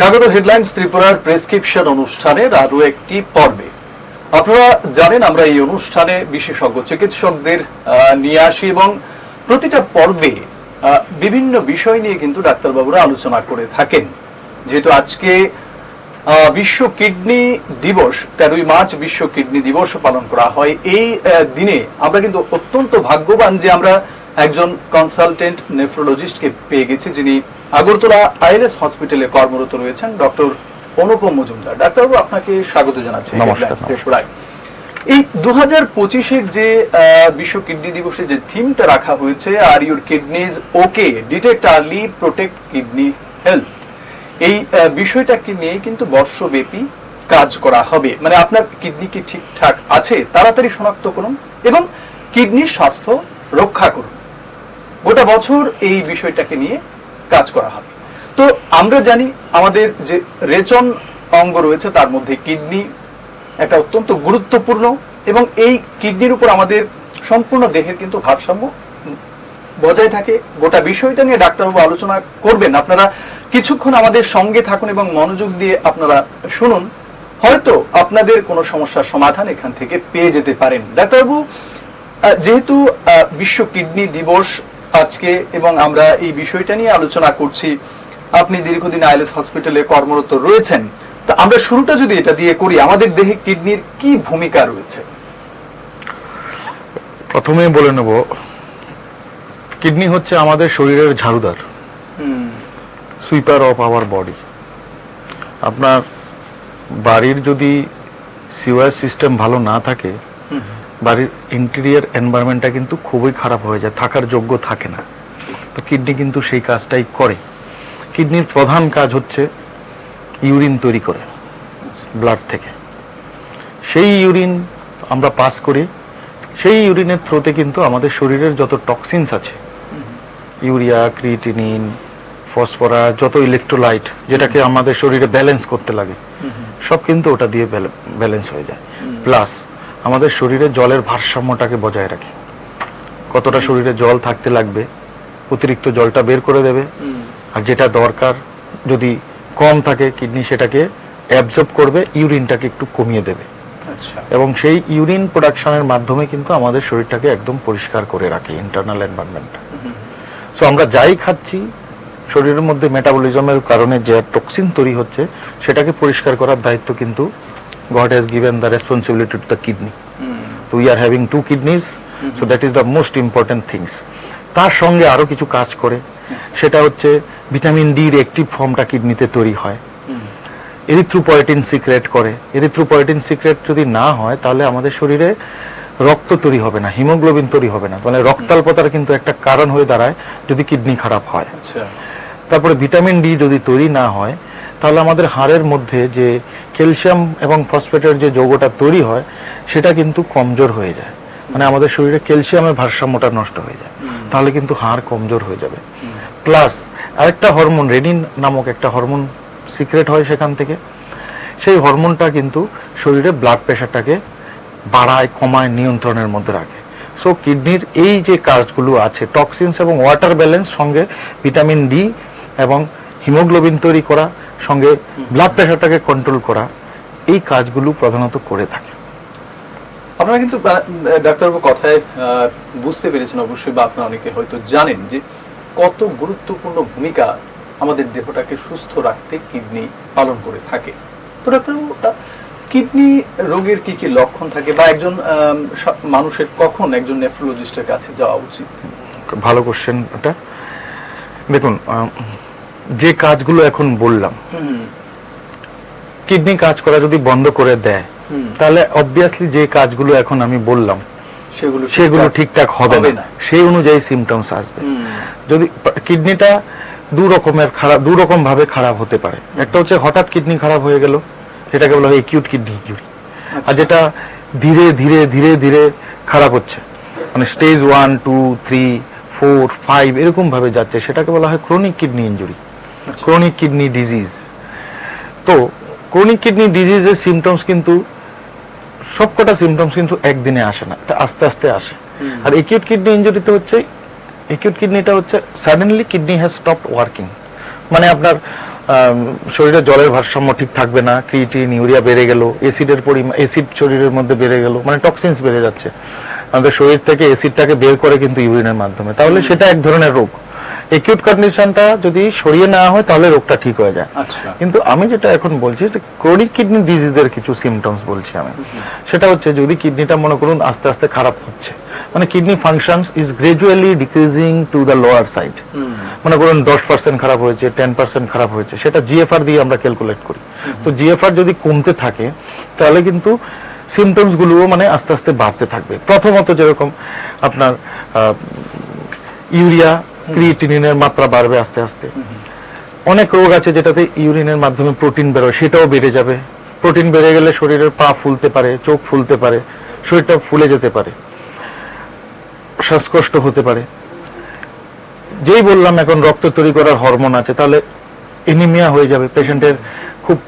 স্বাগত হেডলাইন্স ত্রিপুরার প্রেসক্রিপশন অনুষ্ঠানের আরো একটি পর্বে। আপনারা জানেন আমরা এই অনুষ্ঠানে বিশেষজ্ঞ চিকিৎসকদের নিয়ে আসি এবং প্রতিটা পর্বে বিভিন্ন বিষয় নিয়ে কিন্তু ডাক্তারবাবুরা আলোচনা করে থাকেন। যেহেতু আজকে বিশ্ব কিডনি দিবস, 13ই মার্চ বিশ্ব কিডনি দিবস পালন করা হয়, এই দিনে আমরা কিন্তু অত্যন্ত ভাগ্যবান যে আমরা একজন কনসালটেন্ট নেফ্রোলজিস্টকে পেয়ে গেছি, যিনি আগরতলা আইএলএস হসপিটালে কর্মরত রয়েছেন, ডক্টর অনুপম মজুমদার। ডাক্তারবাবু, আপনাকে স্বাগত জানাচ্ছি। এই 2025-এর যে বিশ্ব কিডনি দিবসের যে থিমটা রাখা হয়েছে, are your kidneys okay, detect early, protect kidney health, এই বিষয়টাকে নিয়ে কিন্তু বর্ষব্যাপী কাজ করা হবে। মানে আপনার কিডনি কি ঠিকঠাক আছে তাড়াতাড়ি শনাক্ত করুন এবং কিডনির স্বাস্থ্য রক্ষা করুন। গোটা বছর এই বিষয়টাকে নিয়ে কাজ করা হবে। তো আমরা জানি আমাদের যে রেচন অঙ্গ রয়েছে তার মধ্যে কিডনি একটা অত্যন্ত গুরুত্বপূর্ণ, এবং এই কিডনির উপর আমাদের সম্পূর্ণ দেহের কিন্তু ভারসাম্য বজায় থাকে। গোটা বিষয়টা নিয়ে ডাক্তারবাবু আলোচনা করবেন। আপনারা কিছুক্ষণ আমাদের সঙ্গে থাকুন এবং মনোযোগ দিয়ে আপনারা শুনুন, হয়তো আপনাদের কোনো সমস্যার সমাধান এখান থেকে পেয়ে যেতে পারেন। ডাক্তারবাবু, যেহেতু বিশ্ব কিডনি দিবস আজকে এবং আমরা এই বিষয়টা নিয়ে আলোচনা করছি, আপনি দীর্ঘদিন আইএলএস হসপিটালে কর্মরত রয়েছেন, তো আমরা শুরুটা যদি এটা দিয়ে করি, আমাদের দেহে কিডনির কি ভূমিকা রয়েছে? প্রথমে বলে নেব, কিডনি হচ্ছে আমাদের শরীরের ঝাড়ুদার, সুইপার অফ আওয়ার বডি। আপনার বাড়ির যদি সিওয়ার সিস্টেম ভালো না থাকে, বাড়ির ইন্টেরিয়র এনভায়রনমেন্টটা কিন্তু খুবই খারাপ হয়ে যায়, থাকার যোগ্য থাকে না। তো কিডনি কিন্তু সেই কাজটাই করে। কিডনির প্রধান কাজ হচ্ছে ইউরিন তৈরি করে ব্লাড থেকে। সেই ইউরিন আমরা পাস করি, সেই ইউরিনের থ্রুতে কিন্তু আমাদের শরীরের যত টক্সিনস আছে, ইউরিয়া, ক্রিয়েটিনিন, ফসফরাস, যত ইলেকট্রোলাইট যেটাকে আমাদের শরীরে ব্যালেন্স করতে লাগে, সব কিন্তু ওটা দিয়ে ব্যালেন্স হয়ে যায়। প্লাস আমাদের শরীরে জলের ভারসাম্যটাকে বজায় রাখে। কতটা শরীরে জল থাকতে লাগবে, অতিরিক্ত জলটা বের করে দেবে, আর যেটা দরকার যদি কম থাকে কিডনি সেটাকে অ্যাবজর্ব করবে, ইউরিনটাকে একটু কমিয়ে দেবে। এবং সেই ইউরিন প্রোডাকশনের মাধ্যমে কিন্তু আমাদের শরীরটাকে একদম পরিষ্কার করে রাখে, ইন্টারনাল এনভায়রনমেন্টটা। সো আমরা যাই খাচ্ছি, শরীরের মধ্যে মেটাবলিজমের কারণে যে টক্সিন তৈরি হচ্ছে, সেটাকে পরিষ্কার করার দায়িত্ব কিন্তু God has given the responsibility to the kidney. So we are having 2 kidneys, so that is the most important things. তার সঙ্গে আরো কিছু কাজ করে, সেটা হচ্ছে ভিটামিন ডি এর অ্যাক্টিভ ফর্মটা কিডনিতে তৈরি হয়, এরিথ্রোপয়েটিন সিক্রেট করে। এরিথ্রোপয়েটিন সিক্রেট যদি না হয় তাহলে আমাদের শরীরে রক্ত তৈরি হবে না, হিমোগ্লোবিন তৈরি হবে না, মানে রক্তাল্পতার কিন্তু একটা কারণ হয়ে দাঁড়ায় যদি কিডনি খারাপ হয়। তারপরে ভিটামিন ডি যদি তৈরি না হয় তাহলে আমাদের হাড়ের মধ্যে যে ক্যালসিয়াম এবং ফসফেটের যে যৌগটা তৈরি হয় সেটা কিন্তু কমজোর হয়ে যায়, মানে আমাদের শরীরে ক্যালসিয়ামের ভারসাম্যটা নষ্ট হয়ে যায়, তাহলে কিন্তু হাড় কমজোর হয়ে যাবে। প্লাস আরেকটা হরমোন, রেনিন নামক একটা হরমোন সিক্রেট হয় সেখান থেকে। সেই হরমোনটা কিন্তু শরীরে ব্লাড প্রেশারটাকে বাড়ায়, কমায়, নিয়ন্ত্রণের মধ্যে রাখে। সো কিডনির এই যে কাজগুলো আছে, টক্সিনস এবং ওয়াটার ব্যালেন্স, সঙ্গে ভিটামিন ডি এবং হিমোগ্লোবিন তৈরি করা, সঙ্গে ব্লাড প্রেশারটাকে কন্ট্রোল করা, এই কাজগুলো প্রধানত করে থাকে। আপনারা কিন্তু ডাক্তারবাবু কথায় বুঝতে পেরেছেন অবশ্যই, বা আপনারা অনেকে হয়তো জানেন যে কত গুরুত্বপূর্ণ ভূমিকা আমাদের দেহটাকে সুস্থ রাখতে কিডনি পালন করে থাকে। তো ডাক্তারবাবু, কিডনি রোগের কি কি লক্ষণ থাকে, বা একজন মানুষের কখন একজন নেফ্রোলজিস্টের কাছে যাওয়া উচিত? ভালো কোশ্চেন এটা। দেখুন, যে কাজগুলো এখন বললাম, কিডনি কাজ করা যদি বন্ধ করে দেয় তাহলে অবভিয়াসলি যে কাজগুলো এখন আমি বললাম সেগুলো ঠিকঠাক হবে না, সেই অনুযায়ী সিমটমস আসবে। যদি কিডনিটা দু রকম ভাবে খারাপ হতে পারে। একটা হচ্ছে হঠাৎ কিডনি খারাপ হয়ে গেল, সেটাকে বলা হয় অ্যাকিউট কিডনি ইনজুরি। আর যেটা ধীরে ধীরে ধীরে ধীরে খারাপ হচ্ছে, মানে স্টেজ 1, 2, 3, 4, 5 এরকম ভাবে যাচ্ছে, সেটাকে বলা হয় chronic kidney injury, chronic kidney disease. তো ক্রনিক কিডনি ডিজিজের সিমটমস কিন্তু সবকটা সিমটমস কিন্তু একদিনে আসে না, এটা আস্তে আস্তে আসে। আর অ্যাকিউট কিডনি ইনজুরিতে হচ্ছে, অ্যাকিউট কিডনিটা হচ্ছে suddenly kidney has stopped working, মানে আপনার শরীরে জলের ভারসাম্য ঠিক থাকবে না, ক্রিয়েটিন ইউরিয়া বেড়ে গেল, অ্যাসিডের পরিমাণ, অ্যাসিড শরীরের মধ্যে বেড়ে গেল, মানে টক্সিনস বেড়ে যাচ্ছে। আমাদের শরীর থেকে অ্যাসিডটাকে বের করে কিন্তু ইউরিনের মাধ্যমে, তাহলে সেটা এক ধরনের রোগ। একিউট কন্ডিশনটা যদি সরিয়ে নেওয়া হয় তাহলে রোগটা ঠিক হয়ে যায়। কিন্তু আমি যেটা এখন বলছি ক্রনিক কিডনি ডিজিজের কিছু সিমটমস বলছি আমি। সেটা হচ্ছে যদি কিডনিটা মনে করুন আস্তে আস্তে খারাপ হচ্ছে, মানে kidney functions is gradually decreasing to the lower side, মনে করুন 10% খারাপ হয়েছে, 10% খারাপ হয়েছে, সেটা জিএফআর দিয়ে আমরা ক্যালকুলেট করি। তো জিএফআর যদি কমতে থাকে তাহলে কিন্তু সিমটমস গুলো মানে আস্তে আস্তে বাড়তে থাকবে। প্রথমত যেরকম আপনার ইউরিয়া ক্রিয়েটিনিনের মাত্রা বাড়বে আস্তে আস্তে। অনেক রোগ আছে যেটাতে ইউরিনের মাধ্যমে প্রোটিন বেরোয়, সেটাও বেড়ে যাবে। প্রোটিন বেড়ে গেলে শরীরের পা ফুলতে পারে, চোখ ফুলতে পারে, শরীরটা ফুলে যেতে পারে, শ্বাসকষ্ট হতে পারে। যেই বললাম এখন রক্ত তৈরি করার হরমোন আছে, তাহলে এনিমিয়া হয়ে যাবে পেশেন্টের, খুব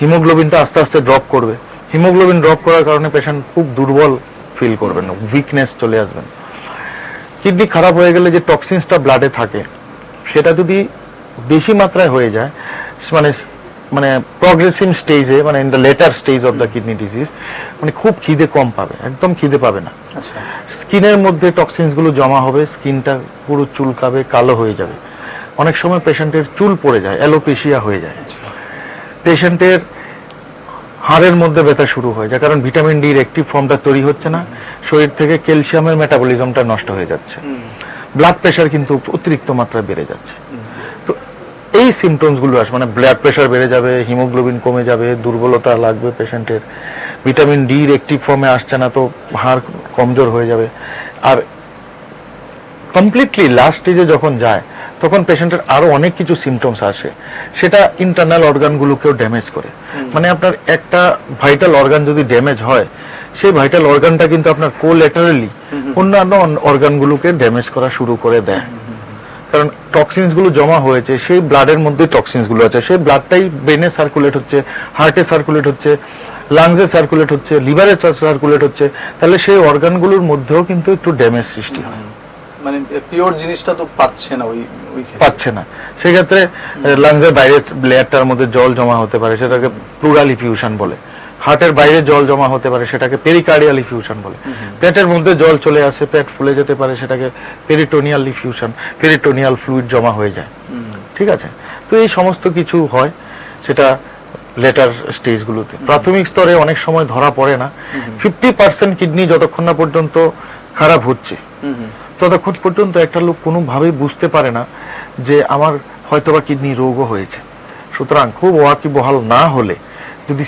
হিমোগ্লোবিনটা আস্তে আস্তে ড্রপ করবে। হিমোগ্লোবিন ড্রপ করার কারণে পেশেন্ট খুব দুর্বল ফিল করবেন, উইকনেস চলে আসবেন। কিডনি খারাপ হয়ে গেলে যে টক্সিনসটা ব্লাডে থাকে সেটা যদি বেশি মাত্রায় হয়ে যায়, মানে মানে প্রগ্রেসিভ স্টেজে, মানে in the letter stage of the kidney disease, মানে খুব খিদে কম পাবে, একদম খিদে পাবে না। স্কিনের মধ্যে টক্সিনস গুলো জমা হবে, স্কিনটা পুরো চুলকাবে, কালো হয়ে যাবে। অনেক সময় পেশেন্টের চুল পড়ে যায়, অ্যালোপেশিয়া হয়ে যায়। পেশেন্টের হাড়ের মধ্যে ব্যথা শুরু হয়ে যায়, কারণ ভিটামিন ডির অ্যাক্টিভ ফর্মটা তৈরি হচ্ছে না, শরীর থেকে ক্যালসিয়ামের মেটাবলিজমটা নষ্ট হয়ে যাচ্ছে। ব্লাড প্রেশার কিন্তু অতিরিক্ত মাত্রায় বেড়ে যাচ্ছে। তো এই সিমটমস গুলো আসে, মানে ব্লাড প্রেশার বেড়ে যাবে, হিমোগ্লোবিন কমে যাবে, দুর্বলতা লাগবে পেশেন্টের, ভিটামিন ডির অ্যাক্টিভ ফর্মে আসছে না, তো হাড় কমজোর হয়ে যাবে। আর কমপ্লিটলি লাস্ট স্টেজে যখন যায় তখন পেশেন্টের আরো অনেক কিছু সিমটমস আসে, সেটা ইন্টারনাল অর্গানগুলোকেও ড্যামেজ করে। মানে আপনার একটা ভাইটাল অর্গান যদি ড্যামেজ হয়, সেই ভাইটাল অর্গানটা কিন্তু আপনার কোল্যাটারালি অন্যান্য অর্গানগুলোকে ড্যামেজ করা শুরু করে দেয়। কারণ টক্সিনস গুলো জমা হয়েছে, সেই ব্লাডের মধ্যে টক্সিনস গুলো আছে, সেই ব্লাডটাই ব্রেনে সার্কুলেট হচ্ছে, হার্টে সার্কুলেট হচ্ছে, লাংসে সার্কুলেট হচ্ছে, লিভারে সার্কুলেট হচ্ছে, তাহলে সেই অর্গানগুলোর মধ্যেও কিন্তু একটু ড্যামেজ সৃষ্টি হয়। মানে পিওর জিনিসটা তো পাচ্ছে না, পাচ্ছে না। সেক্ষেত্রে লাংসের বাইরের লেয়ারটার মধ্যে জল জমা হতে পারে, সেটাকে প্লুরাল ইফিউশন বলে। হার্টের বাইরে জল জমা হতে পারে, সেটাকে পেরিকার্ডিয়াল ইফিউশন বলে। পেটের মধ্যে জল চলে আসে, পেট ফুলে যেতে পারে, সেটাকে পেরিটোনিয়াল ইফিউশন, পেরিটোনিয়াল ফ্লুইড জমা হয়ে যায়। ঠিক আছে, তো এই সমস্ত কিছু হয়, সেটা লেটার স্টেজগুলোতে। প্রাথমিক স্তরে অনেক সময় ধরা পড়ে না। 50% কিডনি যতক্ষণ না পর্যন্ত খারাপ হচ্ছে ততক্ষণ পর্যন্ত একটা লোক কোনোভাবেই বুঝতে পারে না যে আমার হয়তোবা কিডনি রোগও হয়েছে। সুতরাং খুব ওয়াকিবহাল না হলে, যদি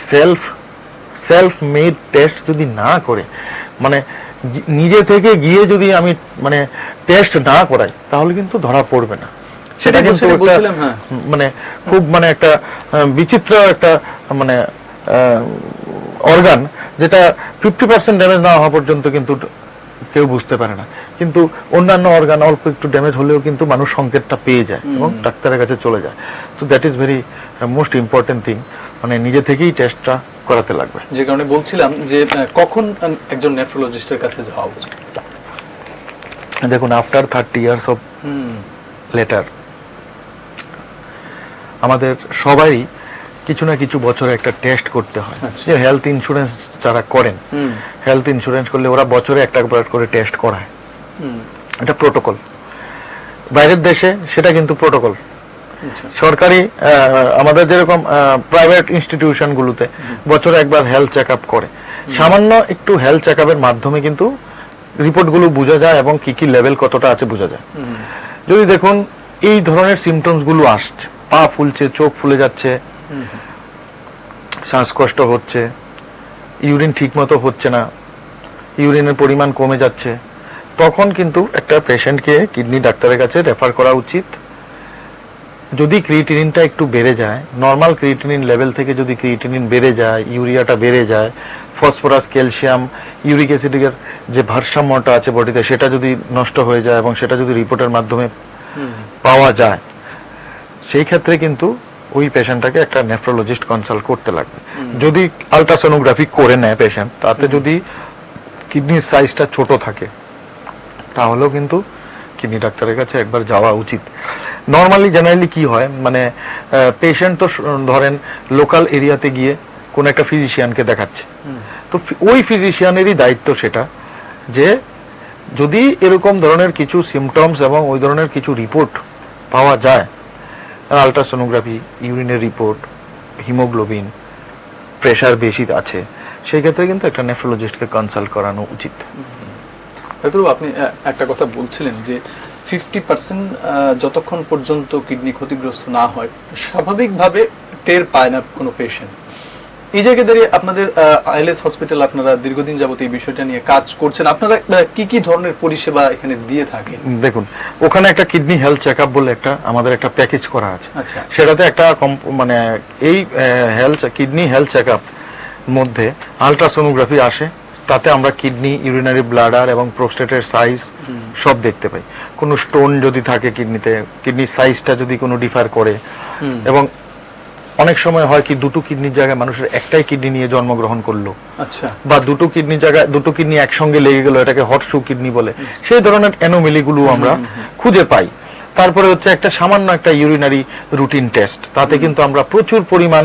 সেলফ মেড টেস্ট যদি না করে, মানে নিজে থেকে গিয়ে যদি আমি মানে টেস্ট না করাই, তাহলে কিন্তু ধরা পড়বে না। সেটা কিন্তু মানে খুব মানে একটা বিচিত্র একটা মানে অর্গান, যেটা 50% ড্যামেজ না হওয়া পর্যন্ত কিন্তু কেউ বুঝতে পারে না। কিন্তু অন্যান্য অর্গান অল্প একটু ড্যামেজ হলেও কিন্তু মানুষ সংকেতটা পেয়ে যায় এবং ডাক্তারের কাছে চলে যায়। তো that is very most important thing, মানে নিজে থেকেই টেস্টটা করাতে লাগবে। যে কারণে বলছিলাম যে কখন একজন নেফ্রোলজিস্টের কাছে যাওয়া উচিত। দেখুন, আফটার 30 ইয়ার্স অফ লেটার আমাদের সবাই কিছু না কিছু বছরে একটা টেস্ট করতে হয়। যে হেলথ ইন্স্যুরেন্স যারা করেন, হেলথ ইন্স্যুরেন্স করলে ওরা বছরে একটা করে টেস্ট করায়, এটা প্রোটোকল। বাইরের দেশে সেটা কিন্তু প্রোটোকল। সরকারি আমাদের যেরকম প্রাইভেট ইনস্টিটিউশন গুলোতে বছরে একবার হেলথ চেক আপ করে। সামান্য একটু হেলথ চেক আপের মাধ্যমে কিন্তু রিপোর্ট গুলো বোঝা যায় এবং কি কি লেভেল কতটা আছে বোঝা যায়। যদি দেখুন এই ধরনের সিমটমস গুলো আসছে, পা ফুলছে, চোখ ফুলে যাচ্ছে, শ্বাসকষ্ট হচ্ছে, ইউরিন ঠিক মতো হচ্ছে না, ইউরিনের পরিমাণ কমে যাচ্ছে, তখন কিন্তু একটা পেশেন্টকে কিডনি ডাক্তারের কাছে রেফার করা উচিত। যদি ক্রিয়েটিনিনটা একটু বেড়ে যায়, নর্মাল ক্রিয়েটিনিন লেভেল থেকে যদি ক্রিয়েটিনিন বেড়ে যায়, ইউরিয়াটা বেড়ে যায়, ফসফরাস, ক্যালসিয়াম, ইউরিক অ্যাসিডের যে ভারসাম্যটা আছে বডিতে সেটা যদি নষ্ট হয়ে যায় এবং সেটা যদি রিপোর্টের মাধ্যমে পাওয়া যায়, সেই ক্ষেত্রে কিন্তু ওই পেশেন্টটাকে একটা নেফ্রোলজিস্ট কনসাল্ট করতে লাগবে। যদি আলট্রাসোনোগ্রাফি করে নেয় পেশেন্ট, তাতে যদি কিডনির সাইজটা ছোট থাকে তাহলেও কিন্তু কিডনি ডাক্তারের কাছে একবার যাওয়া উচিত। নর্মালি জেনারেলি কি হয়, মানে পেশেন্ট তো ধরেন লোকাল এরিয়াতে গিয়ে কোন একটা ফিজিশিয়ানকে দেখাচ্ছে, তো ওই ফিজিশিয়ানেরই দায়িত্ব সেটা যে যদি এরকম ধরনের কিছু সিমটমস এবং ওই ধরনের কিছু রিপোর্ট পাওয়া যায়, আলট্রাসোনোগ্রাফি, ইউরিনের রিপোর্ট, হিমোগ্লোবিন, প্রেশার বেশি আছে, সেই ক্ষেত্রে কিন্তু একটা নেফ্রোলজিস্টকে কনসাল্ট করানো উচিত। আপনি একটা কথা বলছিলেন যে 50% যতক্ষণ পর্যন্ত কিডনি ক্ষতিগ্রস্ত না হয় স্বাভাবিকভাবে টের পায় না কোনো পেশেন্ট। এই জায়গায় দাঁড়িয়ে আপনাদের আইএলএস হসপিটাল আপনারা দীর্ঘদিন যাবত এই বিষয়টা নিয়ে কাজ করছেন, আপনারা কি কি ধরনের পরিষেবা এখানে দিয়ে থাকেন? দেখুন, ওখানে একটা কিডনি হেলথ চেকআপ বলে একটা আমাদের একটা প্যাকেজ করা আছে। আচ্ছা, সেটাতে একটা মানে এই কিডনি হেলথ চেকআপ মধ্যে আলট্রাসোনোগ্রাফি আসে, তাতে আমরা কিডনি, ইউরিনারি ব্লাডার এবং প্রোস্টেটের সাইজ সব দেখতে পাই। কোনো স্টোন যদি থাকে কিডনিতে, কিডনির সাইজটা যদি কোনো ডিফার করে, এবং অনেক সময় হয় কি দুটো কিডনির জায়গায় মানুষের একটাই কিডনি নিয়ে জন্মগ্রহণ করলো, আচ্ছা, বা দুটো কিডনির জায়গায় দুটো কিডনি একসঙ্গে লেগে গেল, এটাকে হটশু কিডনি বলে, সেই ধরনের অ্যানোমেলি গুলো আমরা খুঁজে পাই। তারপরে হচ্ছে একটা সামান্য একটা ইউরিনারি রুটিন টেস্ট, তাতে কিন্তু আমরা প্রচুর পরিমাণ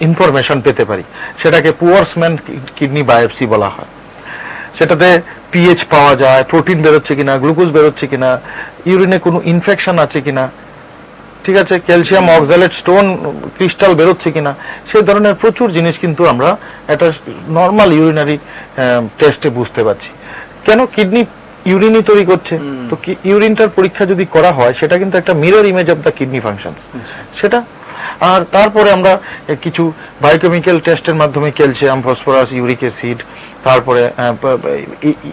ইনফরমেশন পেতে পারি। সেটাকে পুয়ার্সম্যান কিডনি বায়োপসি বলা হয়। সেটাতে পিএইচ পাওয়া যায়, প্রোটিন বেরোচ্ছে কিনা, গ্লুকোজ বেরোচ্ছে কিনা, ইউরিনে কোনো ইনফেকশন আছে কিনা, ঠিক আছে, ক্যালসিয়াম অক্সালেট স্টোন ক্রিস্টাল বেরোচ্ছে কিনা, সেই ধরনের প্রচুর জিনিস কিন্তু আমরা একটা নর্মাল ইউরিনারি টেস্টে বুঝতে পারছি। কেন? কিডনি ইউরিনই তৈরি করছে, তো ইউরিনটার পরীক্ষা যদি করা হয় সেটা কিন্তু একটা mirror image of the kidney functions সেটা। আর তারপরে আমরা কিছু বায়োকেমিক্যাল টেস্টের মাধ্যমে ক্যালসিয়াম, ফসফরাস, ইউরিক অ্যাসিড, তারপরে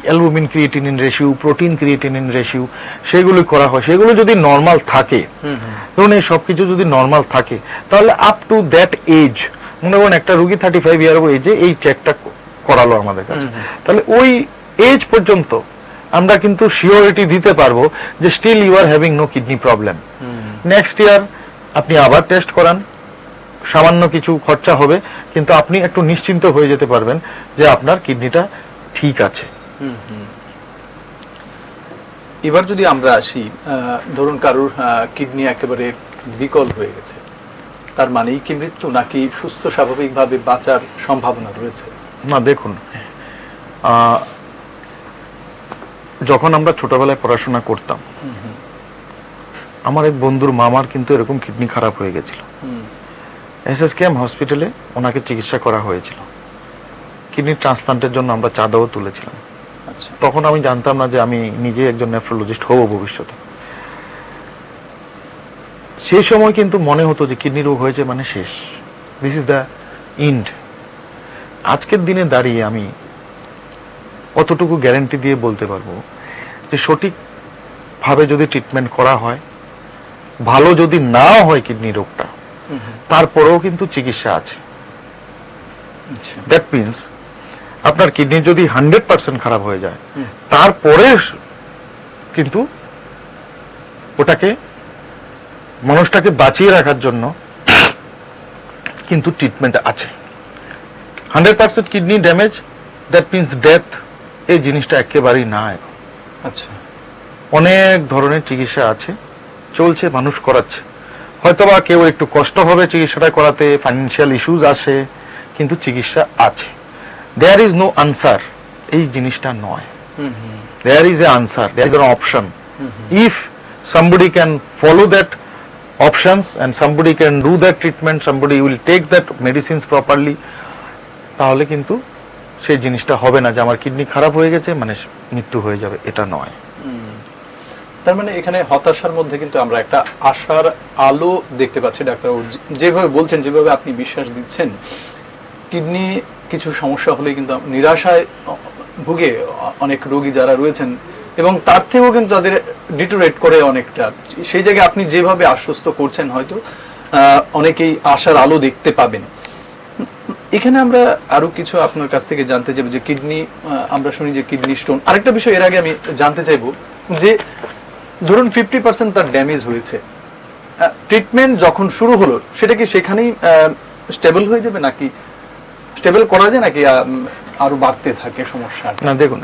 albumin creatinine ratio, protein creatinine ratio, সেগুলো করা হয়। সেগুলো যদি নর্মাল থাকে, ধরুন এই সবকিছু যদি নর্মাল থাকে, তাহলে আপ টু দ্যাট এজ, মনে করুন একটা রুগী 35 ইয়ার এজে এই চেকটা করালো আমাদের কাছে, তাহলে ওই এজ পর্যন্ত আমরা কিন্তু সিওরিটি দিতে পারবো যে still you are having no kidney problem. Next year আপনি আবার টেস্ট করান, সামান্য কিছু খরচা হবে, কিন্তু আপনি একটু নিশ্চিন্ত হয়ে যেতে পারবেন যে আপনার কিডনিটা ঠিক আছে। এবার যদি আমরা আসি, ধরুন কারুর কিডনি একেবারে বিকল হয়ে গেছে, তার মানেই কি মৃত্যু, নাকি সুস্থ স্বাভাবিকভাবে বাঁচার সম্ভাবনা রয়েছে? না, দেখুন, যখন আমরা ছোটবেলায় পড়াশোনা করতাম, আমার এক বন্ধুর মামার কিন্তু এরকম কিডনি খারাপ হয়ে গেছিল। এসএসকেএম হসপিটালে ওনাকে চিকিৎসা করা হয়েছিল, কিডনি ট্রান্সপ্লান্টের জন্য আমরা চাঁদাও তুলেছিলাম। তখন আমি জানতাম না যে আমি নিজে একজন নেফ্রোলজিস্ট হব ভবিষ্যতে। সেই সময় কিন্তু মনে হতো যে কিডনি রোগ হয়েছে মানে শেষ, দিস ইজ দ্য এন্ড। আজকের দিনে দাঁড়িয়ে আমি অতটুকু গ্যারান্টি দিয়ে বলতে পারবো যে সঠিক ভাবে যদি ট্রিটমেন্ট করা হয়, ভালো যদি না হয় কিডনি রোগটা, তারপরেও কিন্তু চিকিৎসা আছে। দ্যাট মিনস আপনার কিডনি যদি 100% খারাপ হয়ে যায়, তারপরে কিন্তু ওটাকে, মানুষটাকে বাঁচিয়ে রাখার জন্য কিন্তু ট্রিটমেন্ট আছে। 100% kidney damage, that means death, এই জিনিসটা একেবারেই না। আচ্ছা, অনেক ধরনের চিকিৎসা আছে, চলছে, মানুষ করাচ্ছে। হয়তোবা কেউ একটু কষ্ট হবে চিকিৎসাটা করাতে, ফাইন্যান্সিয়াল ইস্যুজ আছে, কিন্তু চিকিৎসা আছে। দেয়ার ইজ নো আনসার, এই জিনিসটা নয়। There is a answer, there is an option. If somebody can follow that options and somebody can do that treatment, somebody will take that medicines properly, তাহলে কিন্তু সেই জিনিসটা হবে না যে আমার কিডনি খারাপ হয়ে গেছে মানে মৃত্যু হয়ে যাবে, এটা নয়। তার মানে এখানে হতাশার মধ্যে কিন্তু আমরা একটা আশার আলো দেখতে পাচ্ছি। ডাক্তার যেভাবে বলছেন, যেভাবে আপনি বিশ্বাস দিচ্ছেন, কিডনি কিছু সমস্যা হলে কিন্তু নিরাশায় ভুগে অনেক রোগী যারা রয়েছেন, এবং তার থেকেও কিন্তু তাদের ডিটোরেট করে অনেকটা। সেই জায়গায় আপনি যেভাবে আশ্বস্ত করছেন, হয়তো অনেকেই আশার আলো দেখতে পাবেন। এখানে আমরা আরো কিছু আপনার কাছ থেকে জানতে চাইব যে কিডনি, আমরা শুনি যে কিডনি স্টোন। আরেকটা বিষয় এর আগে আমি জানতে চাইবো যে ধরুন 50% তার ড্যামেজ হয়েছে, ট্রিটমেন্ট যখন শুরু হলো সেটা কি সেখানেই স্টেবল হয়ে যাবে, নাকি স্টেবল করা যায়, নাকি আরো বাড়তে থাকে সমস্যা? না দেখুন,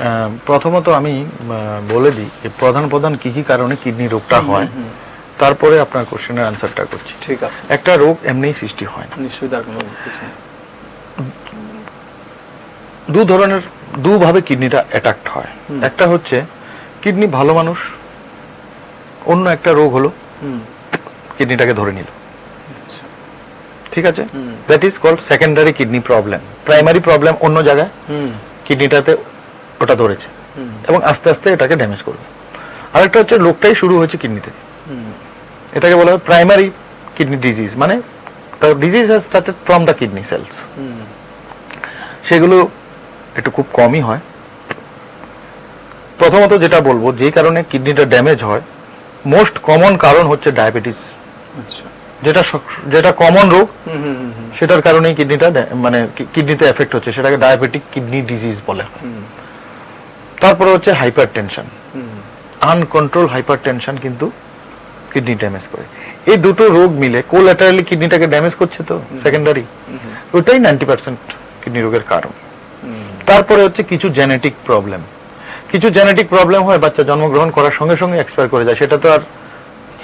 প্রথমত আমি বলে দিই যে প্রধান প্রধান কি কি কারণে কিডনি রোগটা হয়, তারপরে আপনার কোশ্চেনের আনসারটা করছি। ঠিক আছে। একটা রোগ এমনিই সৃষ্টি হয় না, নিশ্চয়ই তার কোনো কিছু নেই। দুভাবে কিডনিটা অ্যাটাক্ট হয়। একটা হচ্ছে কিডনি ভালো মানুষ, অন্য একটা রোগ হলো কিডনিটাকে ধরে নিল, ঠিক আছে, that is called secondary kidney problem. Primary problem অন্য জায়গায়, কিডনিটাতে ওটা ধরেছে এবং আস্তে আস্তে এটাকে ড্যামেজ করবে। আরেকটা হচ্ছে রোগটাই শুরু হয়েছে কিডনি থেকে, এটাকে বলা হয় প্রাইমারি কিডনি ডিজিজ, মানে the disease has started from the kidney cells। সেগুলো একটু খুব কমই হয়। প্রথমত যেটা বলবো, যে কারণে কিডনিটা ড্যামেজ হয়, মোস্ট কমন কারণ হচ্ছে ডায়াবেটিস। আচ্ছা, যেটা কমন রোগ, সেটার কারণেই কিডনিটা মানে কিডনিতে এফেক্ট হচ্ছে, সেটাকে ডায়াবেটিক কিডনি ডিজিজ বলে। তারপরে হচ্ছে হাইপারটেনশন, আনকন্ট্রোল হাইপারটেনশন কিন্তু কিডনি ড্যামেজ করে। এই দুটো রোগ মিলে কোল্যাটারালি কিডনিটাকে ড্যামেজ করছে, তো সেকেন্ডারি ওইটাই 90% কিডনি রোগের কারণ। তারপরে হচ্ছে কিছু জেনেটিক প্রবলেম। কিছু জেনেটিক প্রবলেম হয়, বাচ্চা জন্মগ্রহণ করার সঙ্গে সঙ্গে এক্সপায়ার করে যায়, সেটা তো আর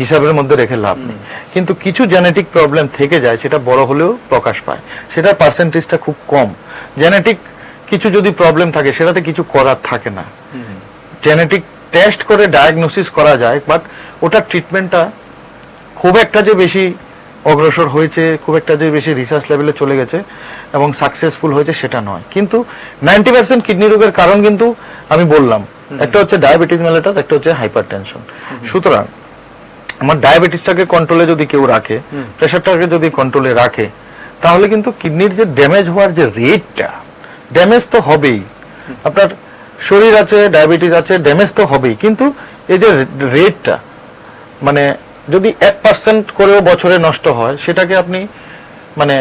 হিসাবের মধ্যে রেখে লাভ নেই। কিন্তু কিছু জেনেটিক প্রবলেম থেকে যায়, সেটা বড় হলেও প্রকাশ পায়, সেটার পার্সেন্টেজটা খুব কম। জেনেটিক কিছু যদি প্রবলেম থাকে, সেটাতে কিছু করার থাকে না। জেনেটিক টেস্ট করে ডায়াগনোসিস করা যায়, বাট ওটার ট্রিটমেন্টটা খুব একটা যে বেশি অগ্রসর হয়েছে, খুব একটা যে বেশি রিসার্চ লেভেলে চলে গেছে এবং সাকসেসফুল হয়েছে, সেটা নয়। কিন্তু 90% কিডনি রোগের কারণ কিন্তু আমি বললাম, একটা হচ্ছে ডায়াবেটিস মেলিটাস, একটা হচ্ছে হাইপারটেনশন। সুতরাং আমার ডায়াবেটিসটাকে কন্ট্রোলে যদি কেউ রাখে, প্রেশারটাকে যদি কন্ট্রোলে রাখে, তাহলে কিন্তু কিডনির যে ড্যামেজ হওয়ার যে রেটটা, ড্যামেজ তো হবেই, আপনার শরীর আছে, ডায়াবেটিস আছে, ড্যামেজ তো হবেই, কিন্তু এই যে রেটটা, মানে যদি 1% করেও বছরে নষ্ট হয়, সেটাকে আপনি মানে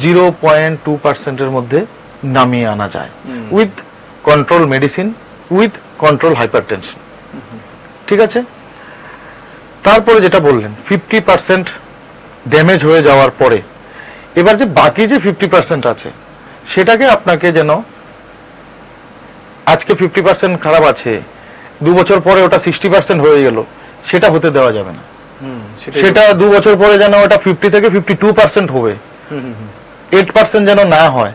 0.2% এর মধ্যে নামিয়ে আনা যায় with control medicine, with control hypertension, ঠিক আছে। তারপরে যেটা বললেন 50% ড্যামেজ হয়ে যাওয়ার পরে, এবার যে বাকি যে 50% আছে, সেটাকে আপনাকে যেন, আজকে 50% খারাপ আছে, 2 বছর পরে ওটা 60% হয়ে গেল, সেটা হতে দেওয়া যাবে না। সেটা 2 বছর পরে যেন ওটা 50 থেকে 52% হবে, 8% যেন না হয়।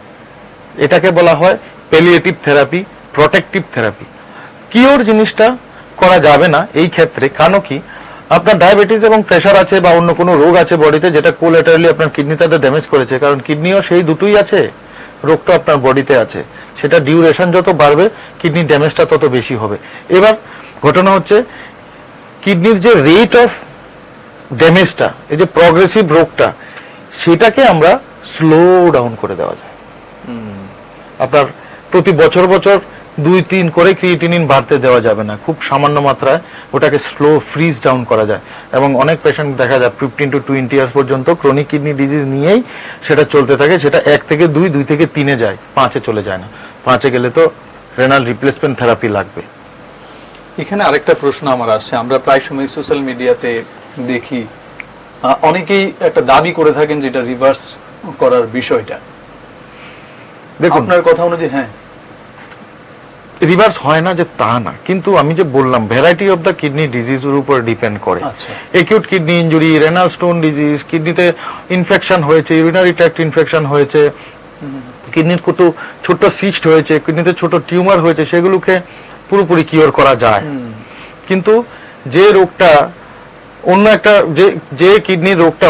এটাকে বলা হয় palliative therapy, protective therapy. Cure জিনিসটা করা যাবে না এই ক্ষেত্রে, কারণ কি, আপনার ডায়াবেটিস এবং প্রেশার আছে বা অন্য কোনো রোগ আছে বডিতে, যেটা কোল্যাটারালি আপনার কিডনিটাতে ড্যামেজ করেছে, কারণ কিডনিও সেই দুটোই আছে, রোগটা আপনার বডিতে আছে, সেটা ডিউরেশন যত বাড়বে, কিডনি ড্যামেজটা তত বেশি হবে। এবার ঘটনা হচ্ছে, কিডনির যে রেট অফ ড্যামেজটা, এই যে প্রগ্রেসিভ রোগটা, সেটাকে আমরা স্লো ডাউন করে দেওয়া যায়। আপনার প্রতি বছর বছর 2-3 করে ক্রিয়েটিনিন বাড়তে দেওয়া যাবে না, খুব সামান্য মাত্রায় ওটাকে স্লো ফ্রিজ ডাউন করা যায়। এবং অনেক পেশেন্ট দেখা যায় 15 to 20 ইয়ার্স পর্যন্ত ক্রনিক কিডনি ডিজিজ নিয়েই সেটা চলতে থাকে, সেটা 1 থেকে 2, 2 থেকে 3-এ যায়, 5-এ চলে যায় না। 5-এ গেলে তো রেনাল রিপ্লেসমেন্ট থেরাপি লাগবে। এখানে আরেকটা প্রশ্ন আমার আসছে, আমরা প্রায় সময় সোশ্যাল মিডিয়াতে দেখি অনেকেই একটা দাবি করে থাকেন যেটা রিভার্স করার বিষয়টা, দেখুন আপনার কথা অনুযায়ী। হ্যাঁ, রিভার্স হয় না যে তা না, কিন্তু আমি যে বললাম ভ্যারাইটি অফ দ্য কিডনি ডিজিজের উপর ডিপেন্ড করে। Acute kidney injury, renal stone disease, কিডনিতে ইনফেকশন হয়েছে, ইউরিনারি ট্র্যাক্ট ইনফেকশন হয়েছে, কিডনির কত ছোট সিস্ট হয়েছে, কিডনিতে ছোট টিউমার হয়েছে, সেগুলোকে পুরোপুরি কিওর করা যায়। কিন্তু যে রোগটা অন্য একটা, যে কিডনির রোগটা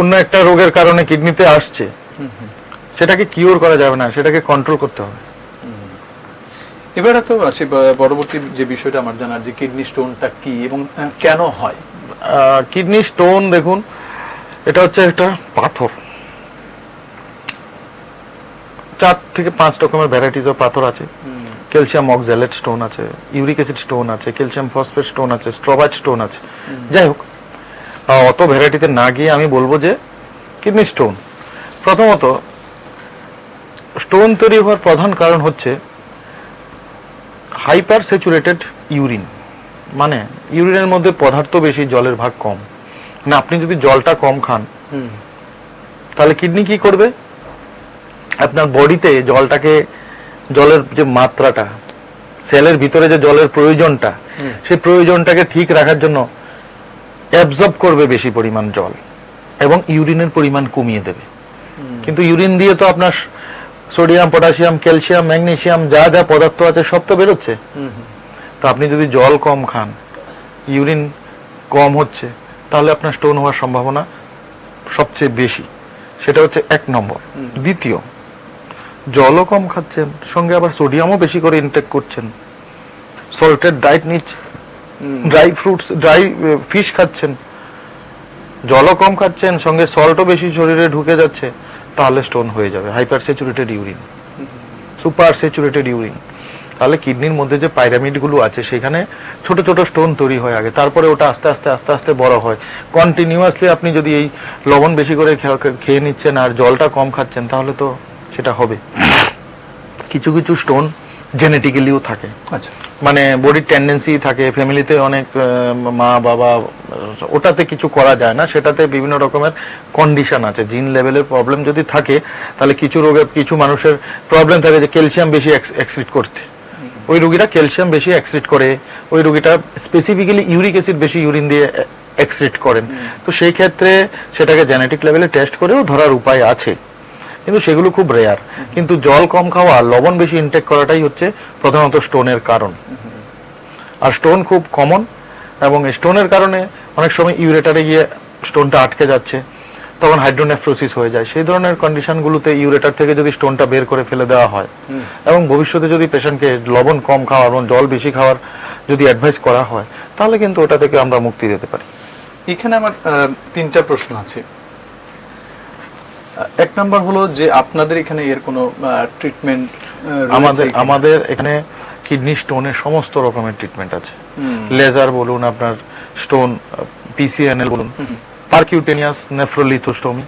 অন্য একটা রোগের কারণে কিডনিতে আসছে, সেটাকে কিওর করা যাবে না, সেটাকে কন্ট্রোল করতে হবে। এবারে তো আসি পরবর্তী যে বিষয়টা আমার জানার, যে কিডনি স্টোনটা কি এবং কেন হয়। কিডনি স্টোন, দেখুন, এটা হচ্ছে একটা পাথর। 4 থেকে 5 রকমের ভ্যারাইটিজ অফ পাথর আছে। ক্যালসিয়াম অক্সালেট স্টোন আছে, ইউরিক অ্যাসিড স্টোন আছে, ক্যালসিয়াম ফসফেট স্টোন আছে, স্ট্রোবাইট স্টোন আছে। যাই হোক, অত ভ্যারাইটিতে না গিয়ে আমি বলবো যে কিডনি স্টোন, প্রথমত স্টোন তৈরি হওয়ার প্রধান কারণ হচ্ছে হাইপার স্যাচুরেটেড ইউরিন, মানে ইউরিনের মধ্যে পদার্থ বেশি, জলের ভাগ কম। না, আপনি যদি জলটা কম খান, তাহলে কিডনি কি করবে, আপনার বডিতে জলটাকে জলের যে মাত্রাটা, সেলের ভিতরে যে জলের প্রয়োজনটা, সেই প্রয়োজনটাকে ঠিক রাখার জন্য অ্যাবজর্ব করবে বেশি পরিমাণ জল এবং ইউরিনের পরিমাণ কমিয়ে দেবে। কিন্তু ইউরিন দিয়ে তো আপনার সোডিয়াম, পটাশিয়াম, ক্যালসিয়াম, ম্যাগনেসিয়াম যা যা পদার্থ আছে সব তো বেরোচ্ছে। তো আপনি যদি জল কম খান, ইউরিন কম হচ্ছে, তাহলে আপনার স্টোন হওয়ার সম্ভাবনা সবচেয়ে বেশি। সেটা হচ্ছে 1 নম্বর। দ্বিতীয়, জলও কম খাচ্ছেন, সঙ্গে আবার সোডিয়ামও বেশি করে ইনটেক করছেন, সল্টেড ডায়েট নিচ্ছেন, ড্রাই ফ্রুটস, ড্রাই ফিশ খাচ্ছেন, জলও কম খাচ্ছেন, সঙ্গে সল্টও বেশি শরীরে ঢুকে যাচ্ছে, তাহলে স্টোন হয়ে যাবে। Hyper saturated urine, super saturated urine. তাহলে কিডনির মধ্যে যে পাইরামিড গুলো আছে সেখানে ছোট ছোট স্টোন তৈরি হয় আগে, তারপরে ওটা আস্তে আস্তে আস্তে আস্তে বড় হয়। কন্টিনিউয়াসলি আপনি যদি এই লবণ বেশি করে খেয়ে নিচ্ছেন আর জলটা কম খাচ্ছেন, তাহলে তো সেটা হবে। কিছু কিছু স্টোন জেনেটিক্যালিও থাকে, আচ্ছা, মানে বডির টেন্ডেন্সি থাকে, ফ্যামিলিতে অনেক মা বাবা, ওটাতে কিছু করা যায় না, সেটাতে বিভিন্ন রকমের কন্ডিশন আছে। জিন লেভেলের প্রবলেম যদি থাকে, তাহলে কিছু রোগে, কিছু মানুষের প্রবলেম থাকে যে ক্যালসিয়াম বেশি এক্সক্রিট করতে, ওই রোগীরা ক্যালসিয়াম বেশি এক্সক্রিট করে, ওই রোগীটা স্পেসিফিক্যালি ইউরিক অ্যাসিড বেশি ইউরিন দিয়ে এক্সক্রিট করেন। তো সেই ক্ষেত্রে সেটাকে জেনেটিক লেভেলে টেস্ট করেও ধরার উপায় আছে, কিন্তু সেগুলো খুব রেয়ার। কিন্তু জল কম খাওয়া, লবণ বেশি ইনটেক করাটাই হচ্ছে প্রধানত স্টোনের কারণ। আর স্টোন খুব কমন, এবং স্টোনের কারণে অনেক সময় ইউরেটারে গিয়ে স্টোনটা আটকে যাচ্ছে, তখন হাইড্রোনেফ্রোসিস হয়ে যায়। সেই ধরনের কন্ডিশনগুলোতে ইউরেটার থেকে যদি স্টোনটা বের করে ফেলে দেওয়া হয়, এবং ভবিষ্যতে যদি পেশেন্টকে লবণ কম খাওয়া এবং জল বেশি খাওয়ার যদি অ্যাডভাইস করা হয়, তাহলে কিন্তু ওটা থেকে আমরা মুক্তি দিতে পারি। এখানে আমার 3টা প্রশ্ন আছে। 1 নম্বর হলো যে আপনাদের এখানে এর কোনো ট্রিটমেন্ট? আমাদের এখানে কিডনি স্টোনের সমস্ত রকমের ট্রিটমেন্ট আছে। লেজার বলুন, আপনার স্টোন পিসিএনএল বলুন, পারকিউটেনিয়াস নেফ্রোলিথোস্টোমি,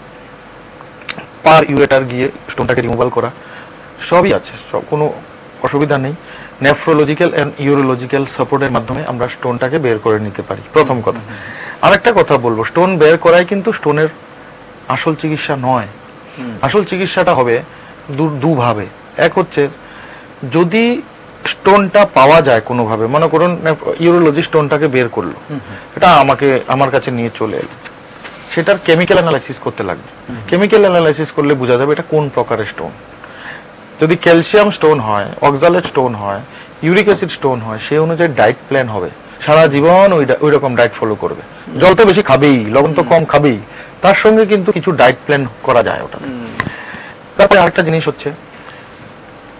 পার ইউরেটার গিয়ে স্টোনটাকে রিমুভাল করা, সবই আছে, সব কোনো অসুবিধা নেই। নেফ্রোলজিক্যাল এন্ড ইউরোলজিক্যাল সাপোর্টের মাধ্যমে আমরা স্টোনটাকে বের করে নিতে পারি, প্রথম কথা। আরেকটা কথা বলবো, স্টোন বের করাই কিন্তু স্টোনের আসল চিকিৎসা নয়। আসল চিকিৎসাটা হবে দুভাবে। এক হচ্ছে, যদি স্টোনটা পাওয়া যায় কোনোভাবে, মনে করুন ইউরোলজি স্টোনটাকে বের করলো, এটা আমার কাছে নিয়ে চলে এলো, সেটার কেমিক্যাল অ্যানালাইসিস করতে লাগবে। কেমিক্যাল অ্যানালাইসিস করলে বোঝা যাবে এটা কোন প্রকারের স্টোন। যদি ক্যালসিয়াম স্টোন হয়, অক্সালেট স্টোন হয়, ইউরিক অ্যাসিড স্টোন হয়, সেই অনুযায়ী ডায়েট প্ল্যান হবে, সারা জীবন ওই রকম ডায়েট ফলো করবে। জল তো বেশি খাবেই, লবণ তো কম খাবেই, তার সঙ্গে কিন্তু কিছু ডায়েট প্ল্যান করা যায় ওটা। তারপরে আরেকটা জিনিস হচ্ছে,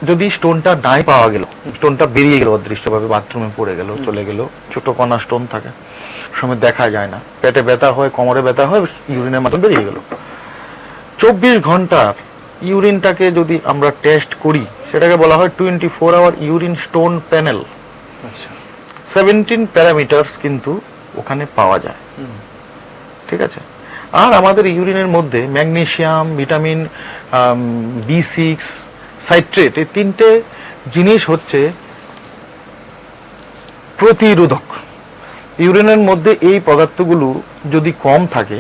যদি স্টোনটা নাই পাওয়া গেল, স্টোনটা বেরিয়ে গেল অদৃশ্যভাবে, বাথরুমে পড়ে গেল, চলে গেল, ছোট কণা স্টোন থাকে, সময় দেখা যায় না, পেটে ব্যথা হয়, কোমরে ব্যথা হয়, ইউরিনের মাধ্যমে বেরিয়ে গেল, 24 ঘন্টার ইউরিনটাকে যদি আমরা টেস্ট করি, সেটাকে বলা হয় 24 আওয়ার ইউরিন স্টোন প্যানেল। আচ্ছা, 17 প্যারামিটারস কিন্তু ওখানে পাওয়া যায়, ঠিক আছে। আর আমাদের ইউরিনের মধ্যে ম্যাগনেসিয়াম, ভিটামিন B6, সাইট্রেট, এই 3টে জিনিস হচ্ছে প্রতিরোধক। ইউরিনের মধ্যে এই পদার্থগুলো যদি কম থাকে,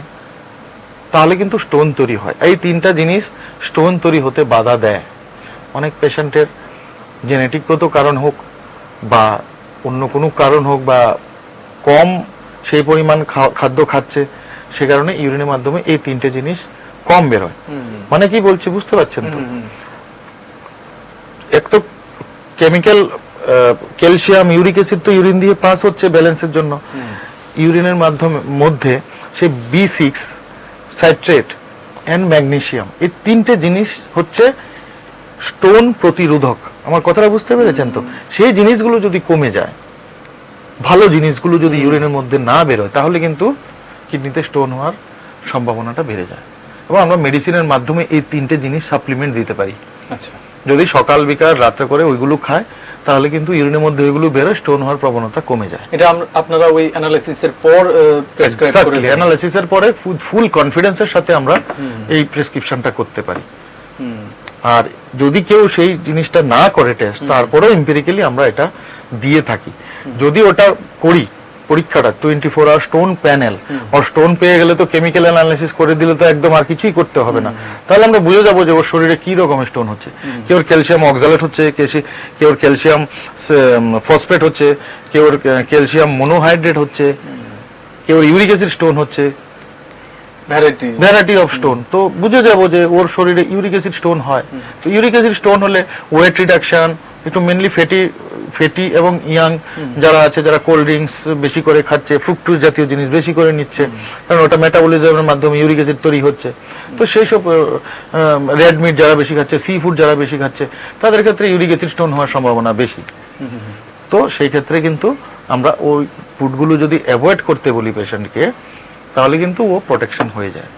তাহলে কিন্তু স্টোন তৈরি হয়। এই 3টা জিনিস স্টোন তৈরি হতে বাধা দেয়। অনেক পেশেন্টের জেনেটিকগত কারণ হোক বা অন্য কোনো কারণ হোক, বা কম সেই পরিমাণ খাদ্য খাচ্ছে, সে কারণে ইউরিনের মাধ্যমে এই 3টে জিনিস কম বের হয়। মানে কি বলছি বুঝতে পারছেন তো? এক তো কেমিক্যাল ক্যালসিয়াম, ইউরিক অ্যাসিড তো ইউরিন দিয়ে পাস হচ্ছে ব্যালেন্সের জন্য। ইউরিনের মধ্যে সেই B6, সাইট্রেট এন্ড ম্যাগনেসিয়াম, এই 3টে জিনিস হচ্ছে স্টোন প্রতিরোধক। আমার কথাটা বুঝতে পেরেছেন তো? সেই জিনিসগুলো যদি কমে যায়, ভালো জিনিসগুলো যদি ইউরিনের মধ্যে না বেরোয়, তাহলে কিন্তু কিডনিতে স্টোন হওয়ার সম্ভাবনাটা বেড়ে যায়। এবং আমরা মেডিসিনের মাধ্যমে এই 3টে জিনিস সাপ্লিমেন্ট দিতে পারি। আচ্ছা, যদি সকাল বিকাল রাত্রে করে ওইগুলো খায়, তাহলে কিন্তু ইউরিনের মধ্যে ওইগুলো বেরোয়, স্টোন হওয়ার প্রবণতা কমে যায়। এটা আপনারা ওই অ্যানালাইসিসের পর প্রেসক্রাইব করে দেন? অ্যানালাইসিসের পরে ফুল কনফিডেন্সের সাথে আমরা এই প্রেসক্রিপশনটা করতে পারি। আর যদি কেউ সেই জিনিসটা না করে টেস্ট, তারপরেও এম্পিরিক্যালি আমরা এটা দিয়ে থাকি। যদি ওটা করি, পরীক্ষাটা 24 আওয়ার স্টোন প্যানেল আর স্টোন পেয়ে গেলে তো কেমিক্যাল অ্যানালিসিস করে দিলে তো একদম আর কিছুই করতে হবে না, তাহলে আমরা বুঝে যাবো যে ওর শরীরে কি রকমের স্টোন হচ্ছে। কেউ ক্যালসিয়াম অক্সালেট হচ্ছে, কেউ ক্যালসিয়াম ফসফেট হচ্ছে, কেউ ক্যালসিয়াম মনোহাইড্রেট হচ্ছে, কেউ ইউরিক অ্যাসিড স্টোন হচ্ছে, ভ্যারাইটি অফ স্টোন। তো বুঝে যাবো যে ওর শরীরে ইউরিক অ্যাসিড স্টোন হয়। তো ইউরিক অ্যাসিড স্টোন হলে ওয়েট রিডাকশন, একটু মেনলি ফ্যাটি এবং ইয়াং যারা আছে, যারা কোল্ড ড্রিঙ্কস বেশি করে খাচ্ছে, ফ্রুক্টোজ জাতীয় জিনিস বেশি করে নিচ্ছে, কারণ ওটা মেটাবলিজমের মাধ্যমে ইউরিক অ্যাসিড তৈরি হচ্ছে। তো সেই সব রেড মিট যারা বেশি খাচ্ছে, সি ফুড যারা বেশি খাচ্ছে, তাদের ক্ষেত্রে ইউরিক অ্যাসিড স্টোন হওয়ার সম্ভাবনা বেশি। তো সেই ক্ষেত্রে কিন্তু আমরা ওই ফুডগুলো যদি অ্যাভয়েড করতে বলি পেশেন্টকে, তাহলে কিন্তু ও প্রোটেকশন হয়ে যায়।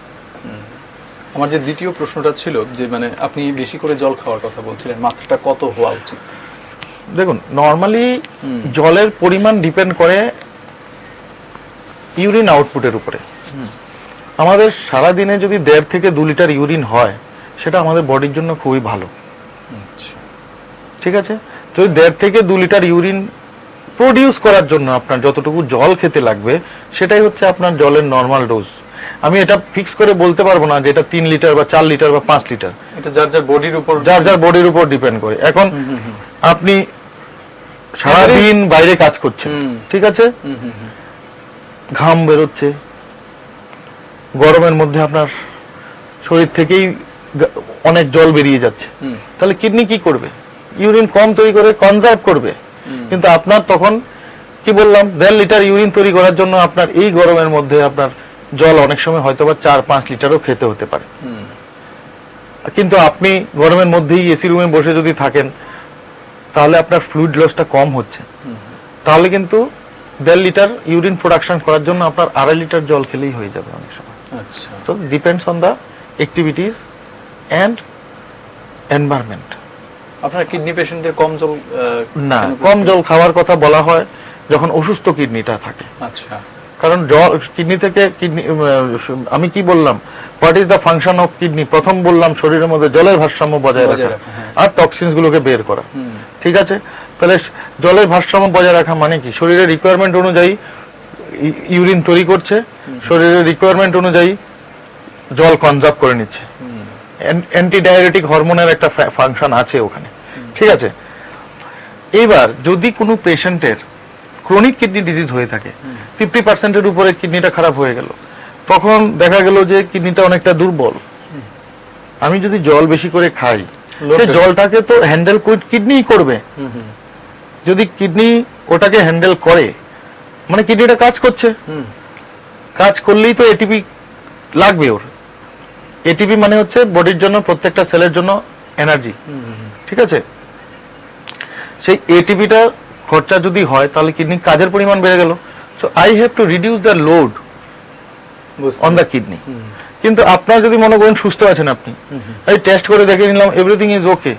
আমার যে দ্বিতীয় প্রশ্নটা ছিল যে মানে আপনি বেশি করে জল খাওয়ার কথা বলছিলেন, মাত্রাটা কত হওয়া উচিত? দেখুন, নরমালি জলের পরিমাণ ডিপেন্ড করে ইউরিন আউটপুটের উপরে। আমাদের সারা দিনে যদি 1.5 থেকে 2 লিটার ইউরিন হয়, সেটা আমাদের বডির জন্য খুবই ভালো। ঠিক আছে, যদি 1.5 থেকে 2 লিটার ইউরিন প্রডিউস করার জন্য আপনার যতটুকু জল খেতে লাগবে, সেটাই হচ্ছে আপনার জলের নরমাল ডোজ। আমি এটা ফিক্স করে বলতে পারবো না যে এটা 3 লিটার বা 4 লিটার বা 5 লিটার, এটা যার যার বডির উপর ডিপেন্ড করে। এখন আপনি সারাদিন বাইরে কাজ করছেন, ঠিক আছে, ঘাম বেরোচ্ছে, গরমের মধ্যে আপনার শরীর থেকেই অনেক জল বেরিয়ে যাচ্ছে, তাহলে কিডনি কি করবে? ইউরিন কম তৈরি করে কনজার্ভ করবে। কিন্তু আপনার তখন কি বললাম, 1.5 লিটার ইউরিন তৈরি করার জন্য আপনার এই গরমের মধ্যে আপনার জল অনেক সময় হয়তো বা 4-5 লিটারও খেতে হতে পারে। কিন্তু আপনি গরমের মধ্যেই এসি রুমে বসে যদি থাকেন, তাহলে আপনার ফ্লুইড লসটা কম হচ্ছে। তাহলে কিন্তু 1.5 লিটার ইউরিন প্রোডাকশন করার জন্য আপনার 2.5 লিটার জল খেলেই হয়ে যাবে অনেক সময়। আচ্ছা, তো depends on the activities and environment. আপনার কিডনি পেশেন্টদের কম জল না, কম জল খাওয়ার কথা বলা হয় যখন অসুস্থ কিডনিটা থাকে। আচ্ছা, কারণ জল কিডনি থেকে আমি কি বললাম, what is the function of kidney? প্রথম বললাম শরীরের মধ্যে জলের ভারসাম্য বজায় রাখা আর টক্সিনস গুলোকে বের করা। ঠিক আছে, তাহলে জলের ভারসাম্য বজায় রাখা মানে কি? শরীরের রিকোয়ারমেন্ট অনুযায়ী ইউরিন তৈরি করছে, শরীরের রিকোয়ারমেন্ট অনুযায়ী জল কনজার্ভ করে নিচ্ছে। অ্যান্টিডায়ারেটিক হরমোনের একটা ফাংশন আছে ওখানে। ঠিক আছে, এইবার যদি কোনো পেশেন্টের ক্রনিক কিডনি ডিজিজ হয়ে থাকে, 50% উপরে কিডনিটা খারাপ হয়ে গেল, তখন দেখা গেল যে কিডনিটা অনেকটা দুর্বল। আমি যদি জল বেশি করে খাই, সে জলটাকে তো হ্যান্ডেল কিডনি করবে। যদি কিডনি ওটাকে হ্যান্ডেল করে, মানে কিডনিটা কাজ করছে, কাজ করলেই তো এটিপি লাগবে ওর। এটিপি মানে হচ্ছে বডির জন্য, প্রত্যেকটা সেলের জন্য এনার্জি। ঠিক আছে, সেই এটিপিটা খরচা যদি হয়, তাহলে কিডনি কাজের পরিমাণ বেড়ে গেল। So I have to reduce the load on the kidney. কিন্তু আপনার যদি মনে করেন সুস্থ আছেন, আপনি এই টেস্ট করে দেখে নিলাম everything is okay,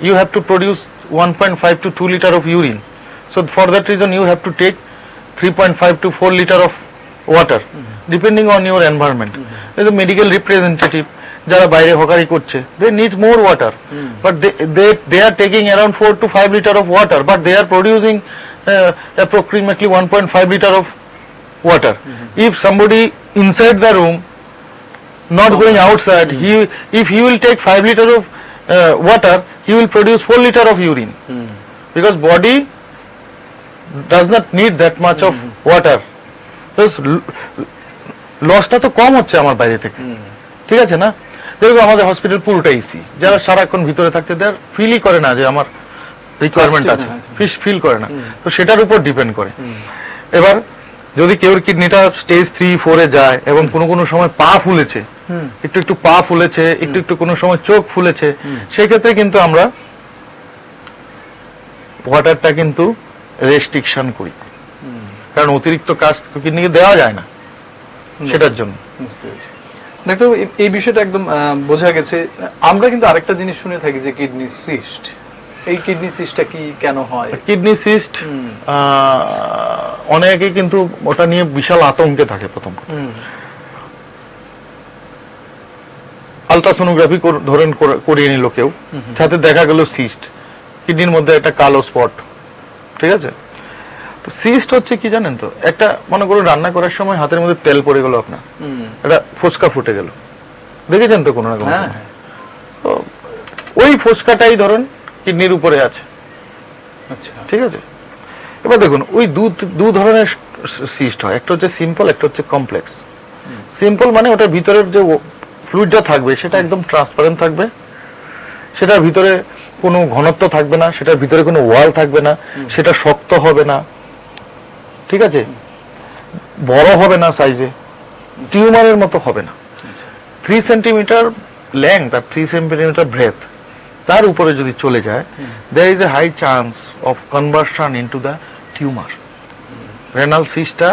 you have to produce 1.5 to 2 litre of urine. So for that reason you have to take 3.5 to 4 litre of water, depending on your environment. Medical representative যারা বাইরে হকারি করছে, they need more water, but they are taking around 4 to 5 liter of water, but they are producing approximately 1.5 liter of water. If somebody inside the room, not going outside, if he will take 5 liter of water, he will produce 4 liter of urine, because body does not need that much of water. লসটা তো কম হচ্ছে আমার বাইরে থেকে। ঠিক আছে না? দেখো আমাদের হসপিটাল পুরোটা এসি, যারা সারাক্ষণ ভিতরে থাকতে দেয় ফিলই করে না যে আমার রিকোয়ারমেন্ট আছে, ফিল করে না। তো সেটার উপর ডিপেন্ড করে। এবার যদি কেউ কিডনিটা স্টেজ 3-4 এ যায় এবং কোনো সময় পা ফুলেছে, একটু পা ফুলেছে, একটু কোনো সময় চোখ ফুলেছে, সেই ক্ষেত্রে কিন্তু আমরা ওয়াটারটা কিন্তু রেস্ট্রিকশন করি, কারণ অতিরিক্ত কাজ কিডনিকে দেওয়া যায় না সেটার জন্য। ডাক্তার, এই বিষয়টা একদম বোঝা গেছে। আমরা কিন্তু আরেকটা জিনিস শুনে থাকি যে কিডনি সিস্ট। এই কিডনি সিস্টটা কি কেন হয়? কিডনি সিস্ট অনেকে কিন্তু ওটা নিয়ে বিশাল আতঙ্কে থাকে। প্রথম আলট্রাসোনোগ্রাফি ধরেন করিয়ে নিল কেউ, সাথে দেখা গেল সিস্ট, কিডনির মধ্যে একটা কালো স্পট। ঠিক আছে, তো সিস্ট হচ্ছে কি জানেন তো, একটা মনে করুন রান্না করার সময় হাতের মধ্যে তেল পড়ে গেল আপনার, একটা ফোসকা ফুটে গেল, দেখেছেন তো কোনো না কোনো সময়? তো ওই ফোসকাটাই ধরুন কিডনির উপরে আছে, আচ্ছা ঠিক আছে? এবার দেখুন ওই দু ধরনের সিস্ট হয়, একটা হচ্ছে সিম্পল, একটা হচ্ছে কমপ্লেক্স। সিম্পল মানে ওটার ভিতরের যে ফ্লুইডটা থাকবে সেটা একদম ট্রান্সপারেন্ট থাকবে, সেটার ভিতরে কোনো ঘনত্ব থাকবে না, সেটার ভিতরে কোনো ওয়াল থাকবে না, সেটা শক্ত হবে না, ঠিক আছে, বড় হবে না সাইজে, টিউমারের মতো হবে না। 3 সেন্টিমিটার লেংথ আর 3 সেন্টিমিটার ব্রেথ, তার উপরে যদি চলে যায়, there is a high chance of conversion into the tumor. Renal সিস্টটা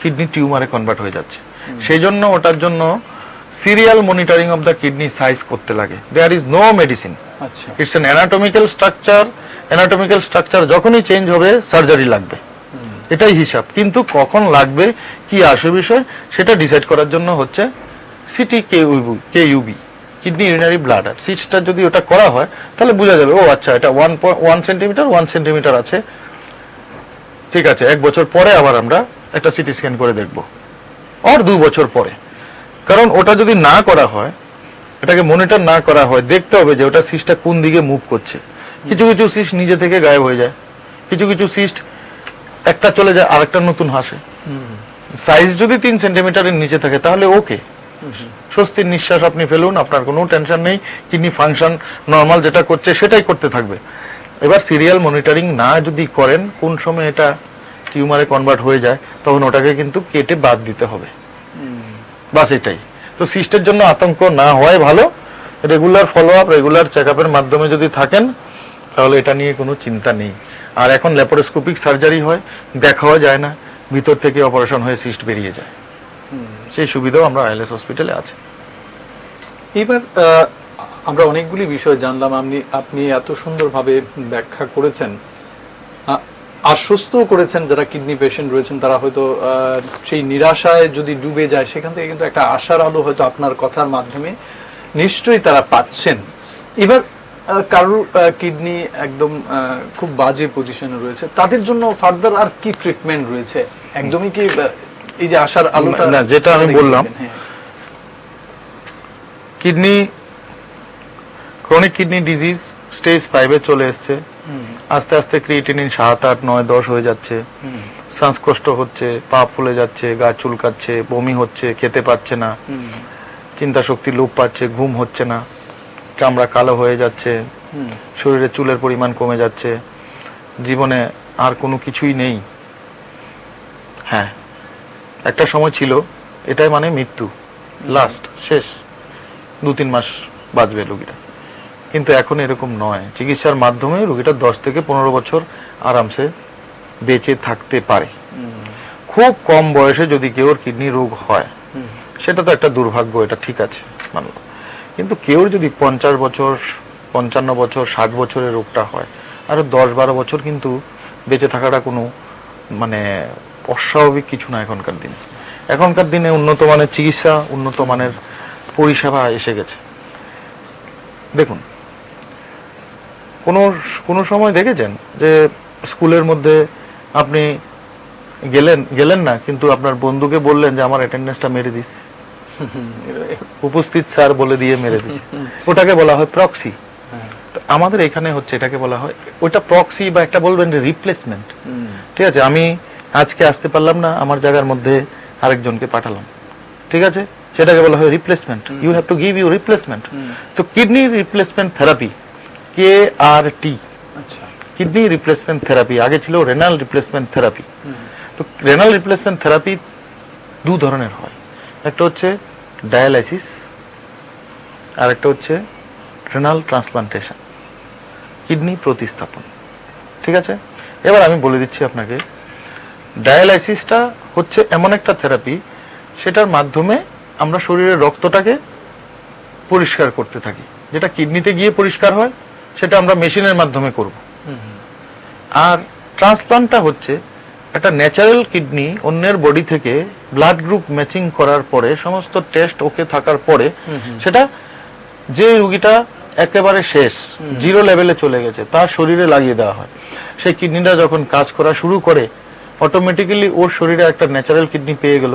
কিডনি টিউমারে কনভার্ট হয়ে যাচ্ছে। সেই জন্য ওটার জন্য serial monitoring of the kidney size করতে লাগে। দেয়ার ইজ নো মেডিসিন, আচ্ছা it's an anatomical structure. Anatomical structure যখনই চেঞ্জ হবে সার্জারি লাগবে, এটাই হিসাব। কিন্তু কখন লাগবে, কি আসে বিষয়, সেটা ডিসাইড করার জন্য হচ্ছে সিটি কেইউবি, কিডনি ইউরিনারি ব্লাডার সিস্টটা যদি ওটা করা হয় তাহলে বোঝা যাবে, ও আচ্ছা এটা 1 সেন্টিমিটার 1 সেন্টিমিটার আছে, ঠিক আছে। 1 বছর পরে আবার আমরা একটা সিটি স্ক্যান করে দেখব, আর 2 বছর পরে। কারণ ওটা যদি না করা হয়, এটাকে মনিটর না করা হয়, দেখতে হবে যে ওটা সিস্টটা কোন দিকে মুভ করছে। কিছু কিছু সিস্ট নিজে থেকে গায়েব হয়ে যায়, কিছু কিছু সিস্ট একটা চলে যায় আরেকটা নতুন হাসে। সাইজ যদি 3 সেন্টিমিটারের নিচে থাকে তাহলে ওকে, স্বস্তির নিঃশ্বাস আপনি ফেলুন, আপনার কোনো টেনশন নেই, কিডনি ফাংশন নর্মাল যেটা করছে সেটাই করতে থাকবে। এবার সিরিয়াল মনিটরিং না যদি করেন, কোন সময় এটা টিউমারে কনভার্ট হয়ে যায়, তখন ওটাকে কিন্তু কেটে বাদ দিতে হবে, বাস এটাই। তো সিস্টের জন্য আতঙ্ক না হয় ভালো, regular follow up, regular check আপের মাধ্যমে যদি থাকেন তাহলে এটা নিয়ে কোনো চিন্তা নেই। আর এখন ল্যাপারোস্কোপিক সার্জারি হয়, দেখাও যায় না, ভিতর থেকে অপারেশন হয়ে সিস্ট বেরিয়ে যায়, সেই সুবিধাও আমরা আইএলএস হসপিটালে আছে। এবার আমরা অনেকগুলি বিষয় জানলাম, আপনি এত সুন্দরভাবে ব্যাখ্যা করেছেন, আশ্বস্ত করেছেন যারা কিডনি পেশেন্ট রয়েছেন তারা হয়তো সেই নিরাশায় যদি ডুবে যায়, সেখান থেকে কিন্তু একটা আশার আলো হয়তো আপনার কথার মাধ্যমে নিশ্চয়ই তারা পাচ্ছেন। এবার কারোর কিডনি একদম খুব বাজে পজিশনে রয়েছে, তাদের জন্য ফার্দার আর কি ট্রিটমেন্ট রয়েছে? একদমই কি এই যে আশার আলোটা, না, যেটা আমি বললাম, kidney chronic kidney disease stage 5 চলে এসছে, আস্তে আস্তে ক্রিয়েটিনিন 7, 8, 9, 10 হয়ে যাচ্ছে, শ্বাসকষ্ট হচ্ছে, পা ফুলে যাচ্ছে, গা চুলকাচ্ছে, বমি হচ্ছে, খেতে পাচ্ছে না, চিন্তা শক্তি লোপ পাচ্ছে, ঘুম হচ্ছে না, চামড়া কালো হয়ে যাচ্ছে, শরীরে চুলের পরিমাণ কমে যাচ্ছে, জীবনে আর কোনো কিছুই নেই। হ্যাঁ, একটা সময় ছিল এটাই মানে মৃত্যু, লাস্ট, শেষ, 2-3 মাস বাঁচবে রোগীটা, কিন্তু এখন এরকম নয়। চিকিৎসার মাধ্যমে রোগীটা 10 থেকে 15 বছর আরামসে বেঁচে থাকতে পারে। খুব কম বয়সে যদি কেউ কিডনি রোগ হয় সেটা তো একটা দুর্ভাগ্য, এটা ঠিক আছে মানলাম, কিন্তু কেউ যদি 50 বছর 55 বছর 60 বছরের রোগটা হয়, আরো 10-12 বছর কিন্তু বেঁচে থাকাটা কোনো মানে অস্বাভাবিক কিছু না। এখনকার দিনে উন্নত মানের চিকিৎসা, উন্নত মানের পরিষেবা এসে গেছে। দেখুন, কোনো সময় দেখেছেন যে স্কুলের মধ্যে আপনি গেলেন না, কিন্তু আপনার বন্ধুকে বললেন যে আমার অ্যাটেন্ডেন্সটা মেরে দিস, উপস্থিত স্যার বলে দিয়ে মেরে দিস, ওটাকে বলা হয় প্রক্সি। আমাদের এখানে হচ্ছে এটাকে বলা হয়, ওটা প্রক্সি বা একটা বলবেন যে রিপ্লেসমেন্ট। ঠিক আছে, আমি আজকে আসতে পারলাম না, আমার জায়গার মধ্যে আরেকজনকে পাঠালাম, ঠিক আছে, সেটাকে বলা হয় replacement. You have to give you replacement. তো kidney replacement therapy, KRT, kidney replacement therapy, আগে ছিল রেনাল রিপ্লেসমেন্ট থেরাপি। তো রেনাল রিপ্লেসমেন্ট থেরাপি 2 ধরনের হয়, একটা হচ্ছে ডায়ালাইসিস আর একটা হচ্ছে রেনাল ট্রান্সপ্লান্টেশন, কিডনি প্রতিস্থাপন, ঠিক আছে। এবার আমি বলে দিচ্ছি আপনাকে, ডায়ালাইসিসটা হচ্ছে এমন একটা থেরাপি, সেটার মাধ্যমে আমরা শরীরের রক্তটাকে পরিষ্কার করতে থাকি, যেটা কিডনিতে গিয়ে পরিষ্কার হয় সেটা আমরা মেশিনের মাধ্যমে করব। আর ট্রান্সপ্লান্টটা হচ্ছে একটা ন্যাচারাল কিডনি অন্যের বডি থেকে ব্লাড গ্রুপ ম্যাচিং করার পরে, সমস্ত টেস্ট ওকে থাকার পরে, সেটা যে রোগীটা একেবারে শেষ, জিরো লেভেলে চলে গেছে, তার শরীরে লাগিয়ে দেওয়া হয়। সেই কিডনিটা যখন কাজ করা শুরু করে, অটোমেটিক্যালি ওর শরীরে একটা ন্যাচারাল কিডনি পেয়ে গেল,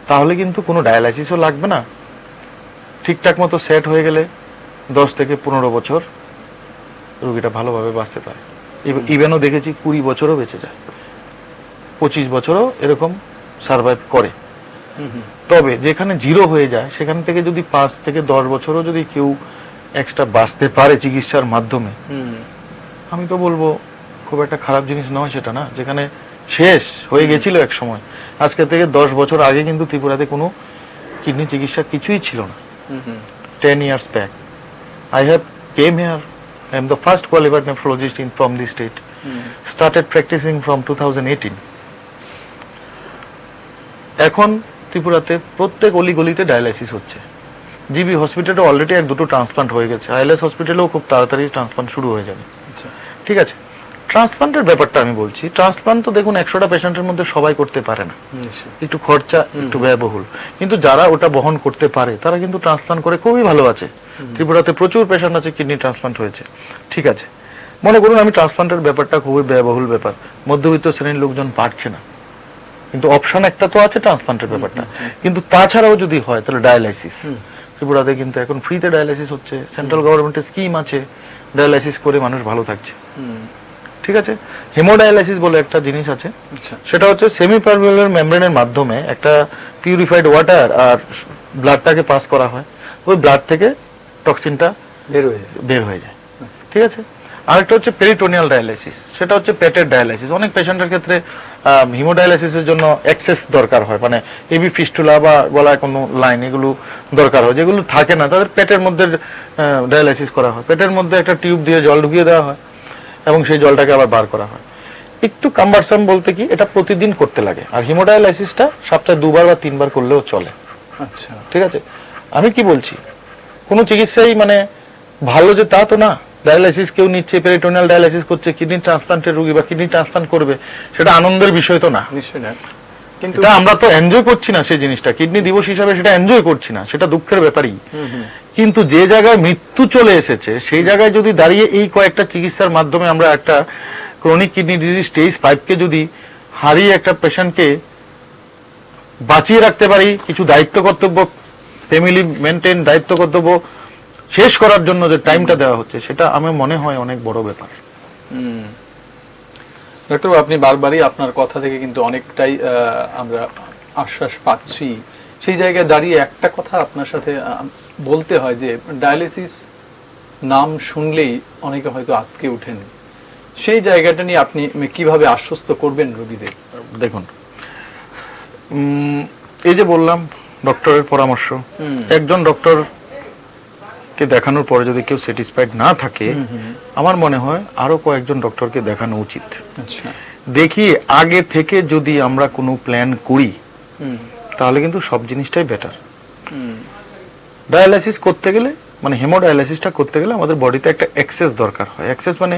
তাহলে কিন্তু কোনো ডায়ালাইসিসও লাগবে না। ঠিকঠাক মতো সেট হয়ে গেলে 10 থেকে 15 বছর রোগীটা ভালোভাবে বাঁচতে পারে। ইভেনও দেখেছি 20 বছরও বেঁচে যায়, 25 বছরও এরকম সার্ভাইভ করে। তবে যেখানে জিরো হয়ে যায় সেখান থেকে যদি 5 থেকে 10 বছরও যদি কেউ এক্সট্রা বাঁচতে পারে চিকিৎসার মাধ্যমে, আমি তো বলবো খুব একটা খারাপ জিনিস নয় সেটা, না? যেখানে শেষ হয়ে গেছিল এক সময়, আজকে থেকে 10 বছর আগে কিন্তু ত্রিপুরাতে কোনো কিডনি চিকিৎসা কিছুই ছিল না। 10 years back I have came here. I am the first qualified nephrologist from the state. Started practicing from 2018. এখন ত্রিপুরাতে প্রত্যেক অলিগলিতে ডায়ালাইসিস হচ্ছে। জিবি হসপিটালে অলরেডি 1-2 ট্রান্সপ্লান্ট হয়ে গেছে, আইএলএস হসপিটালেও খুব তাড়াতাড়ি ট্রান্সপ্লান্ট শুরু হয়ে যাবে। ঠিক আছে, ট্রান্সপ্লান্টের ব্যাপারটা আমি বলছি। ট্রান্সপ্লান্ট তো দেখুন 100টা পেশেন্টের মধ্যে সবাই করতে পারে না, একটু খরচা, একটু ব্যয়বহুল, কিন্তু যারা ওটা বহন করতে পারে তারা কিন্তু ট্রান্সপ্লান্ট করে খুবই ভালো আছে। ত্রিপুরাতে প্রচুর পেশেন্ট আছে কিডনি ট্রান্সপ্লান্ট হয়েছে। ঠিক আছে, মনে করুন আমি ট্রান্সপ্লান্টের ব্যাপারটা খুবই ব্যয়বহুল ব্যাপার, মধ্যবিত্ত শ্রেণীর লোকজন পারছে না, কিন্তু অপশন একটা তো আছে ট্রান্সপ্লান্টের ব্যাপারটা। কিন্তু তাছাড়াও যদি হয় তাহলে ডায়ালাইসিস, ত্রিপুরাতে কিন্তু এখন ফ্রিতে ডায়ালাইসিস হচ্ছে, সেন্ট্রাল গভর্নমেন্টের স্কিম আছে, ডায়ালাইসিস করে মানুষ ভালো থাকছে। ঠিক আছে, হেমোডায়ালাইসিস বলে একটা জিনিস আছে, সেটা হচ্ছে সেমি পারমিউলার মেমব্রেনের মাধ্যমে একটা পিউরিফাইড ওয়াটার আর ব্লাডটাকে পাস করা হয়, ওই ব্লাড থেকে টক্সিনটা বের হয়ে যায়। ঠিক আছে, আরেকটা হচ্ছে পেরিটোনিয়াল ডায়ালাইসিস, সেটা হচ্ছে পেটের ডায়ালাইসিস। অনেক পেশেন্টের ক্ষেত্রে হিমোডায়ালাইসিসের জন্য অ্যাক্সেস দরকার হয়, মানে এবি ফিস্টুলা বা গলায় কোনো লাইন এগুলো দরকার হয়, যেগুলো থাকে না তাদের পেটের মধ্যে ডায়ালাইসিস করা হয়। পেটের মধ্যে একটা টিউব দিয়ে জল ঢুকিয়ে দেওয়া হয় এবং সেই জলটাকে আবার বার করা হয়। একটু কাম্বারসাম বলতে কি, এটা প্রতিদিন করতে লাগে। আর হিমোডায়ালাইসিসটা সপ্তাহে 2 বার বা 3 বার করলেও চলে। আচ্ছা, ঠিক আছে, আমি কি বলছি, কোনো চিকিৎসাই মানে ভালো যে তা তো না। ডায়ালাইসিস কেউ নিচ্ছে, পেরিটোনিয়াল ডায়ালাইসিস করছে, কিডনি ট্রান্সপ্লান্টের রোগী বা কিডনি ট্রান্সপ্লান্ট করবে, সেটা আনন্দের বিষয় তো না। নিশ্চয়ই না, কিন্তু আমরা তো এনজয় করছি না সেই জিনিসটা, কিডনি দিবস হিসাবে সেটা এনজয় করছি না, সেটা দুঃখের ব্যাপারই। কিন্তু যে জায়গায় মৃত্যু চলে এসেছে সেই জায়গায় যদি দাঁড়িয়ে এই কয়েকটা চিকিৎসার মাধ্যমে আমরা একটা ক্রনিক কিডনি ডিজিজ স্টেজ 5 কে যদি হারিয়ে একটা পেশেন্টকে বাঁচিয়ে রাখতে পারি, কিছু দায়িত্ব কর্তব্য, ফ্যামিলি মেনটেন দায়িত্ব কর্তব্য শেষ করার জন্য যে টাইমটা দেওয়া হচ্ছে, সেটা আমার মনে হয় অনেক বড় ব্যাপার। ডাক্তার, আপনি বারবারই আপনার কথা থেকে কিন্তু অনেকটাই আমরা আশ্বাস পাচ্ছি। সেই জায়গায় দাঁড়িয়ে একটা কথা আপনার সাথে বলতে হয় যে ডায়ালিসিস নাম শুনলেই অনেকে হয়তো আটকে ওঠেন, সেই জায়গাটা নিয়ে আপনি কিভাবে আশ্বস্ত করবেন রোগীদের? দেখুন, এই যে বললাম ডক্টরের পরামর্শ, একজন ডক্টর কে দেখানোর পরে যদি কেউ স্যাটিসফাইড না থাকে, আমার মনে হয় আরো কয়েকজন ডক্টরকে দেখানো উচিত। দেখি আগে থেকে যদি আমরা কোনো প্ল্যান করি তাহলে কিন্তু সব জিনিসটাই বেটার। ডায়ালাইসিস করতে গেলে, মানে হেমোডায়ালাইসিসটা করতে গেলে আমাদের বডিতে একটা অ্যাক্সেস দরকার হয়। অ্যাক্সেস মানে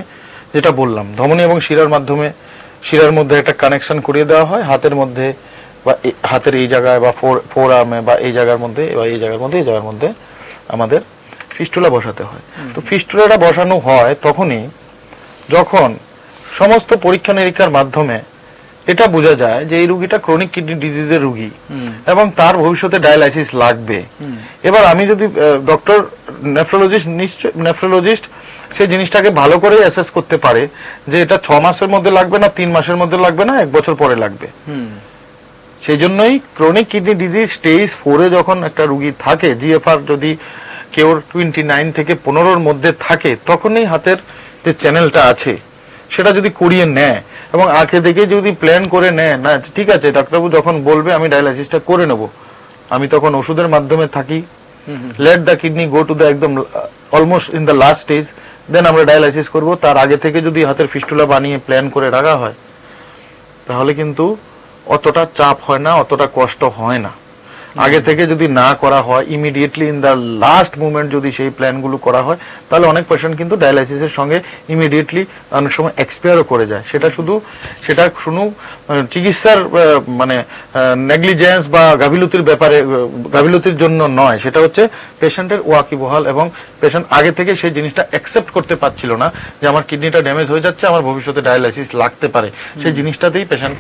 যেটা বললাম, ধমনী এবং শিরার মাধ্যমে শিরার মধ্যে একটা কানেকশন করিয়ে দেওয়া হয়, হাতের মধ্যে বা হাতের এই জায়গায় বা ফোর আর্মে বা এই জায়গার মধ্যে বা এই জায়গার মধ্যে, এই জায়গার মধ্যে আমাদের ফিস্টুলা বসাতে হয়। তো ফিস্টুলাটা বসানো হয় তখনই যখন সমস্ত পরীক্ষা নিরীক্ষার মাধ্যমে এটা বোঝা যায় যে এই রোগীটা ক্রনিক কিডনি ডিজিজের রোগী এবং তার ভবিষ্যতে ডায়ালাইসিস লাগবে। এবার আমি যদি ডক্টর নেফ্রোলজিস্ট সেই জিনিসটাকে ভালো করে অ্যাসেস করতে পারে যে এটা 6 মাসের মধ্যে লাগবে না, 3 মাসের মধ্যে লাগবে না, 1 বছর পরে লাগবে। সেই জন্যই ক্রনিক কিডনি ডিজিজ স্টেজ 4 এ যখন একটা রোগী থাকে, জিএফআর যদি কেউ 29 থেকে 15-র মধ্যে থাকে, তখনই হাতের যে চ্যানেলটা আছে সেটা যদি করিয়ে নেয় এবং আঁখে দেখে যদি প্ল্যান করে নেয়, না ঠিক আছে ডাক্তারবাবু যখন বলবে আমি ডায়ালাইসিসটা করে নেব, আমি তখন ওষুধের মাধ্যমে থাকি, let the kidney go to the একদম almost in the last stage, then আমরা ডায়ালাইসিস করব। তার আগে থেকে যদি হাতের ফিস্টুলা বানিয়ে প্ল্যান করে রাখা হয় তাহলে কিন্তু অতটা চাপ হয় না, অতটা কষ্ট হয় না। আগে থেকে যদি না করা হয়, immediately in the last moment যদি সেই প্ল্যানগুলো করা হয়, তাহলে অনেক পেশেন্ট কিন্তু ডায়ালাইসিসের সঙ্গে ইমিডিয়েটলি অনেক সময় এক্সপায়ারও করে যায়। সেটা শুধু চিকিৎসার মানে নেগলিজেন্স বা গাফিলতির ব্যাপারে, গাফিলতির জন্য নয়, সেটা হচ্ছে পেশেন্টের ওয়াকিবহাল এবং পেশেন্ট আগে থেকে সেই জিনিসটা অ্যাকসেপ্ট করতে পারছিল না যে আমার কিডনিটা ড্যামেজ হয়ে যাচ্ছে, আমার ভবিষ্যতে ডায়ালাইসিস লাগতে পারে। সেই জিনিসটাতেই পেশেন্ট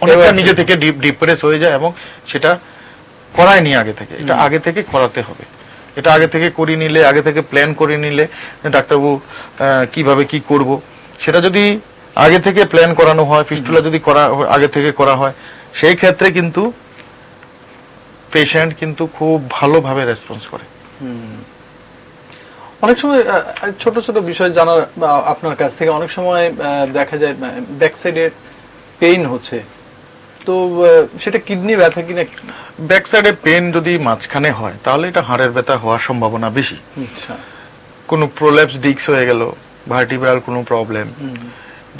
অনেকটা নিজে থেকে ডিপ্রেস হয়ে যায় এবং সেটা করায়নি আগে থেকে। এটা আগে থেকে করাতে হবে। এটা আগে থেকে করে নিলে, আগে থেকে প্ল্যান করে নিলে, ডাক্তারবাবু কিভাবে কি করব, সেটা যদি আগে থেকে প্ল্যান করানো হয়, ফিস্টুলা যদি আগে থেকে করা হয়, সেই ক্ষেত্রে কিন্তু পেশেন্ট কিন্তু খুব ভালোভাবে রেসপন্স করে। অনেক সময় ছোট ছোট বিষয় জানার আপনার কাছ থেকে, অনেক সময় দেখা যায় ব্যাক সাইডে পেইন হচ্ছে, তো সেটা কিডনি ব্যথা কিনা? ব্যাক সাইডে পেন যদি মাঝখানে হয় তাহলে এটা হাড়ের ব্যথা হওয়ার সম্ভাবনা বেশি। আচ্ছা, কোনো প্রোল্যাপস ডিস্ক হয়ে গেল, ভার্টিব্রাল কোনো প্রবলেম।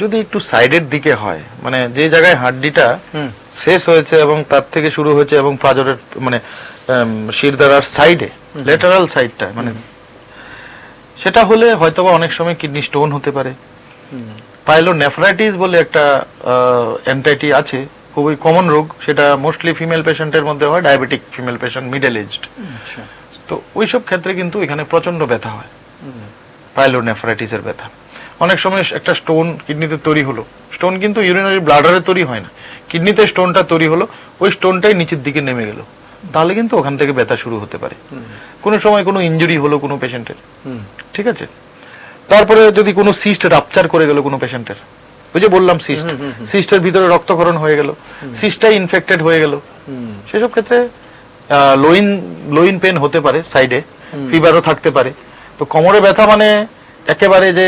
যদি একটু সাইডের দিকে হয়, মানে যে জায়গায় হাড্ডিটা শেষ হয়েছে এবং তার থেকে শুরু হয়েছে এবং পাঁজরের মানে শিরদাঁড়ার সাইডে, লেটারাল সাইডটা, মানে সেটা হলে হয়তোবা অনেক সময় কিডনি স্টোন হতে পারে। পাইলোনেফ্রাইটিস বলে একটা এনটাইটি আছে, খুবই কমন রোগ, সেটা মোস্টলি ফিমেল পেশেন্টের মধ্যে হয়, diabetic female patient, middle aged. তো ওইসব ক্ষেত্রে কিন্তু এখানে প্রচন্ড ব্যথা হয়, পাইলোনেফ্রাইটিসের ব্যথা। অনেক সময় একটা স্টোন কিডনিতে তৈরি হলো, স্টোন কিন্তু ইউরিনারি ব্লাডারে তৈরি হয় না, কিডনিতে স্টোনটা তৈরি হলো, ওই স্টোনটাই নিচের দিকে নেমে গেল, তাহলে কিন্তু ওখান থেকে ব্যথা শুরু হতে পারে। কোনো সময় কোনো ইনজুরি হলো কোনো পেশেন্টের, ঠিক আছে, তারপরে যদি কোনো সিস্ট রাপচার করে গেল কোনো পেশেন্টের, ওই যে বললাম সিস্ট, সিস্টের ভিতরে রক্তক্ষরণ হয়ে গেল, সিস্টটাই ইনফেক্টেড হয়ে গেল, সেসব ক্ষেত্রে লোইন পেন হতে পারে, সাইডে ফিভারও থাকতে পারে। তো কোমরে ব্যথা মানে একেবারে যে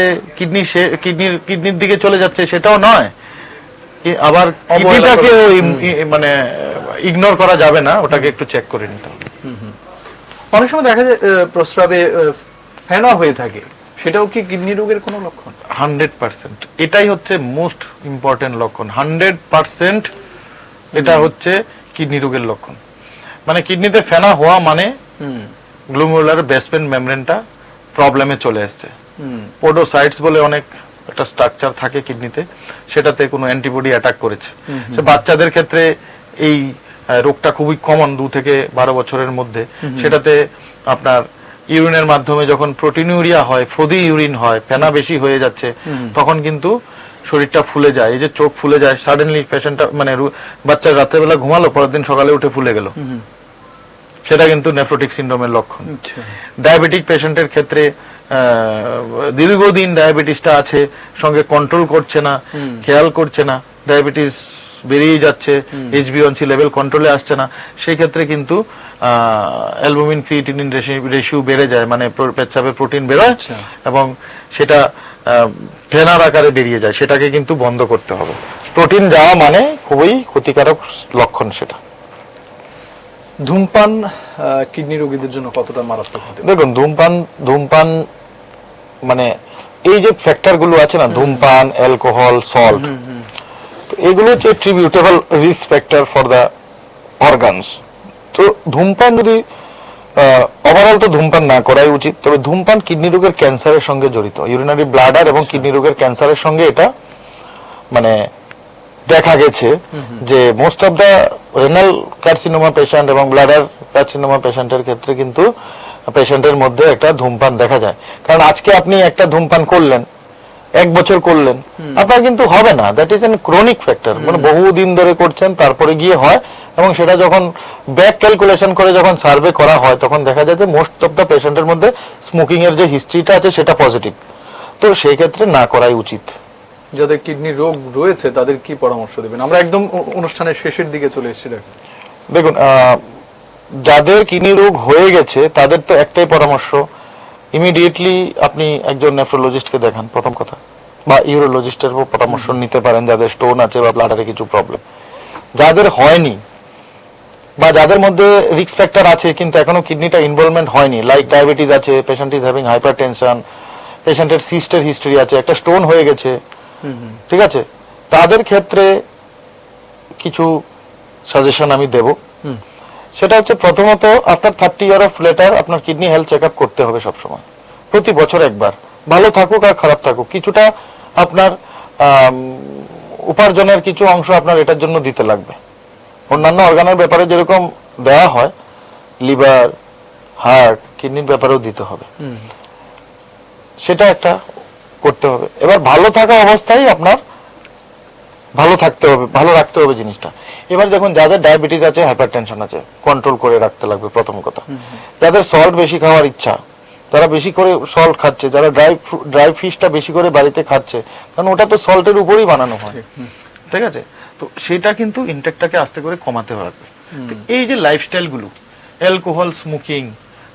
কিডনির দিকে চলে যাচ্ছে সেটাও নয়, আবার কিডনিটাকে মানে ইগনোর করা যাবে না, ওটাকে একটু চেক করে নিতে হবে। অনেক সময় দেখা যায় প্রস্রাবে ফেনা হয়ে থাকে, সেটাও কি কিডনি রোগের কোনো লক্ষণ? 100%, এটাই হচ্ছে মোস্ট ইম্পর্টেন্ট লক্ষণ। 100% এটা হচ্ছে কিডনি রোগের লক্ষণ। মানে কিডনিতে ফেনা হওয়া মানে গ্লোমেরুলার বেসমেন্ট মেমব্রেনটা প্রবলেমে চলে আসছে। পোডোসাইটস বলে অনেক একটা স্ট্রাকচার থাকে কিডনিতে, সেটাতে কোনো অ্যান্টিবডি অ্যাটাক করেছে। বাচ্চাদের ক্ষেত্রে এই রোগটা খুবই কমন, 2 থেকে 12 বছরের মধ্যে। সেটাতে আপনার ইউরিনের মাধ্যমে যখন প্রোটিনিউরিয়া হয়, ফ্রোদি ইউরিন হয়, ফেনা বেশি হয়ে যাচ্ছে, তখন কিন্তু শরীরটা ফুলে যায়, এই যে চোখ ফুলে যায় সাডেনলি, পেশেন্টটা মানে বাচ্চা রাত্রেবেলা ঘুমালো, পরের দিন সকালে উঠে ফুলে গেল, সেটা কিন্তু নেফ্রোটিক সিনড্রোমের লক্ষণ। ডায়াবেটিক পেশেন্টের ক্ষেত্রে দীর্ঘদিন ডায়াবেটিসটা আছে, সঙ্গে কন্ট্রোল করছে না, খেয়াল করছে না, ডায়াবেটিস বেরিয়ে যাচ্ছে, HbA1c লেভেল কন্ট্রোলে আসছে না, সেই ক্ষেত্রে কিন্তু অ্যালবুমিন ক্রিয়েটিনিন রেশিও বেড়ে যায়, মানে পেচ্ছাপে প্রোটিন বেরোয় এবং সেটা ফেনার আকারে বেরিয়ে যায়, সেটাকে কিন্তু বন্ধ করতে হবে। প্রোটিন যাওয়া মানে খুবই ক্ষতিকারক লক্ষণ সেটা। ধূমপান কিডনি রোগীদের জন্য কতটা মারাত্মক হতে পারে? দেখুন, ধূমপান মানে এই যে ফ্যাক্টর গুলো আছে না, ধূমপান, অ্যালকোহল, সল্ট, এগুলো হচ্ছে attributable risk factor for the organs. তো ধূমপান যদি ওভারঅল তো ধূমপান না করাই উচিত, তবে ধূমপান কিডনি রোগের ক্যান্সারের সঙ্গে জড়িত, ইউরিনারি ব্লাডার এবং কিডনি রোগের ক্যান্সারের সঙ্গে এটা মানে দেখা গেছে যে most of the renal carcinoma patient এবং ব্লাডার কার্সিনোমা পেশেন্টের ক্ষেত্রে কিন্তু পেশেন্টের মধ্যে একটা ধূমপান দেখা যায়। কারণ আজকে আপনি একটা ধূমপান করলেন, 1 বছর করলেন, আপনার কিন্তু হবে না, that is an chronic factor, মানে বহুদিন ধরে করছেন, তারপরে গিয়ে হয়, এবং সেটা যখন ব্যাক ক্যালকুলেশন করে যখন সার্ভে করা হয় তখন দেখা যায় যে মোস্ট অফ দ্য পেশেন্টের মধ্যে স্মোকিং এর যে হিস্ট্রিটা আছে সেটা পজিটিভ। তো সেই ক্ষেত্রে না করাই উচিত। যাদের কিডনি রোগ রয়েছে তাদের কি পরামর্শ দেবেন? আমরা একদম অনুষ্ঠানের শেষের দিকে চলে এসেছি। দেখুন, যাদের কিডনি রোগ হয়ে গেছে তাদের তো একটাই পরামর্শ, ইমিডিয়েটলি আপনি একজন নেফ্রোলজিস্টকে দেখান প্রথম কথা, বা ইউরোলজিস্টের পরামর্শ নিতে পারেন যাদের স্টোন আছে বা ব্লাডারে কিছু প্রবলেম। যাদের হয়নি বা যাদের মধ্যে রিস্ক ফ্যাক্টর আছে কিন্তু এখনো কিডনিটা ইনভলভমেন্ট হয়নি, লাইক ডায়াবেটিস আছে, পেশেন্ট ইজ হ্যাভিং হাইপারটেনশন, পেশেন্টের সিস্টের হিস্ট্রি আছে, একটা স্টোন হয়ে গেছে, ঠিক আছে, তাদের ক্ষেত্রে কিছু সাজেশন আমি দেব। সেটা হচ্ছে প্রথমত আপনার 30 ইয়ার অফ লেটার আপনার কিডনি হেলথ চেক আপ করতে হবে সবসময়, প্রতি বছর একবার। ভালো থাকুক আর খারাপ থাকুক, কিছুটা আপনার উপার্জনের কিছু অংশ আপনার এটার জন্য দিতে লাগবে। অন্যান্য অর্গানের ব্যাপারে যেরকম দেওয়া হয়, লিভার, হার্ট, কিডনির ব্যাপারেও দিতে হবে, সেটা একটা করতে হবে। এবার ভালো থাকা অবস্থায় আপনার ভালো থাকতে হবে, ভালো রাখতে হবে জিনিসটা। এবার দেখুন, যাদের ডায়াবেটিস আছে, হাইপারটেনশন আছে, কন্ট্রোল করে রাখতে লাগবে প্রথম কথা। যাদের সল্ট বেশি খাওয়ার ইচ্ছা, যারা বেশি করে সল্ট খাচ্ছে, যারা ড্রাই ফিশটা বেশি করে বাড়িতে খাচ্ছে, কারণ ওটা তো সল্টের উপরেই বানানো হয়, ঠিক আছে, তো সেটা কিন্তু ইনটেকটাকে আস্তে করে কমাতে পারবে। এই যে লাইফস্টাইল গুলো, অ্যালকোহল, স্মোকিং,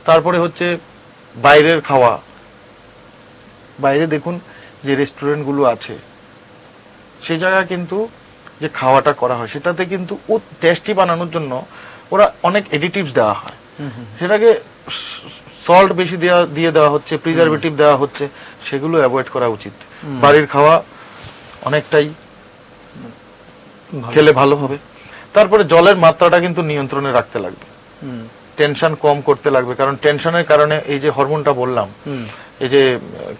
তারপরে হচ্ছে বাইরের খাওয়া, বাইরে দেখুন যে রেস্টুরেন্ট গুলো আছে, সেই জায়গায় কিন্তু যে খাওয়াটা করা হয় সেটাতে কিন্তু ও টেস্টি বানানোর জন্য ওরা অনেক এডিটিভস দেওয়া হয়, সেটাকে সল্ট বেশি দিয়ে দেওয়া হচ্ছে, প্রিজারভেটিভ দেওয়া হচ্ছে, সেগুলো অ্যাভয়েড করা উচিত। বাড়ির খাওয়া অনেকটাই খেলে ভালো হবে। তারপরে জলের মাত্রাটা কিন্তু নিয়ন্ত্রণে রাখতে লাগবে, টেনশন কম করতে লাগবে, কারণ টেনশনের কারণে এই যে হরমোনটা বললাম, এই যে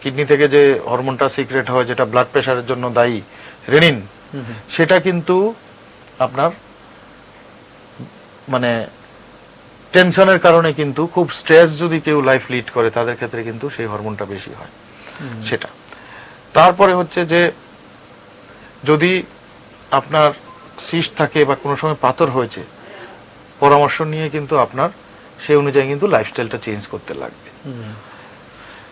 কিডনি থেকে যে হরমোনটা সিক্রেট হয় যেটা ব্লাড প্রেশারের জন্য দায়ী, রেনিন, সেটা কিন্তু আপনার মানে টেনশনের কারণে কিন্তু খুব স্ট্রেস যদি কেউ লাইফ লিড করে তাদের ক্ষেত্রে কিন্তু সেই হরমোনটা বেশি হয় সেটা। তারপরে হচ্ছে যে যদি আপনার সিস্ট থাকে বা কোনো সময় পাথর হয়েছে, পরামর্শ নিয়ে কিন্তু আপনার সেই অনুযায়ী কিন্তু লাইফস্টাইলটা চেঞ্জ করতে লাগবে।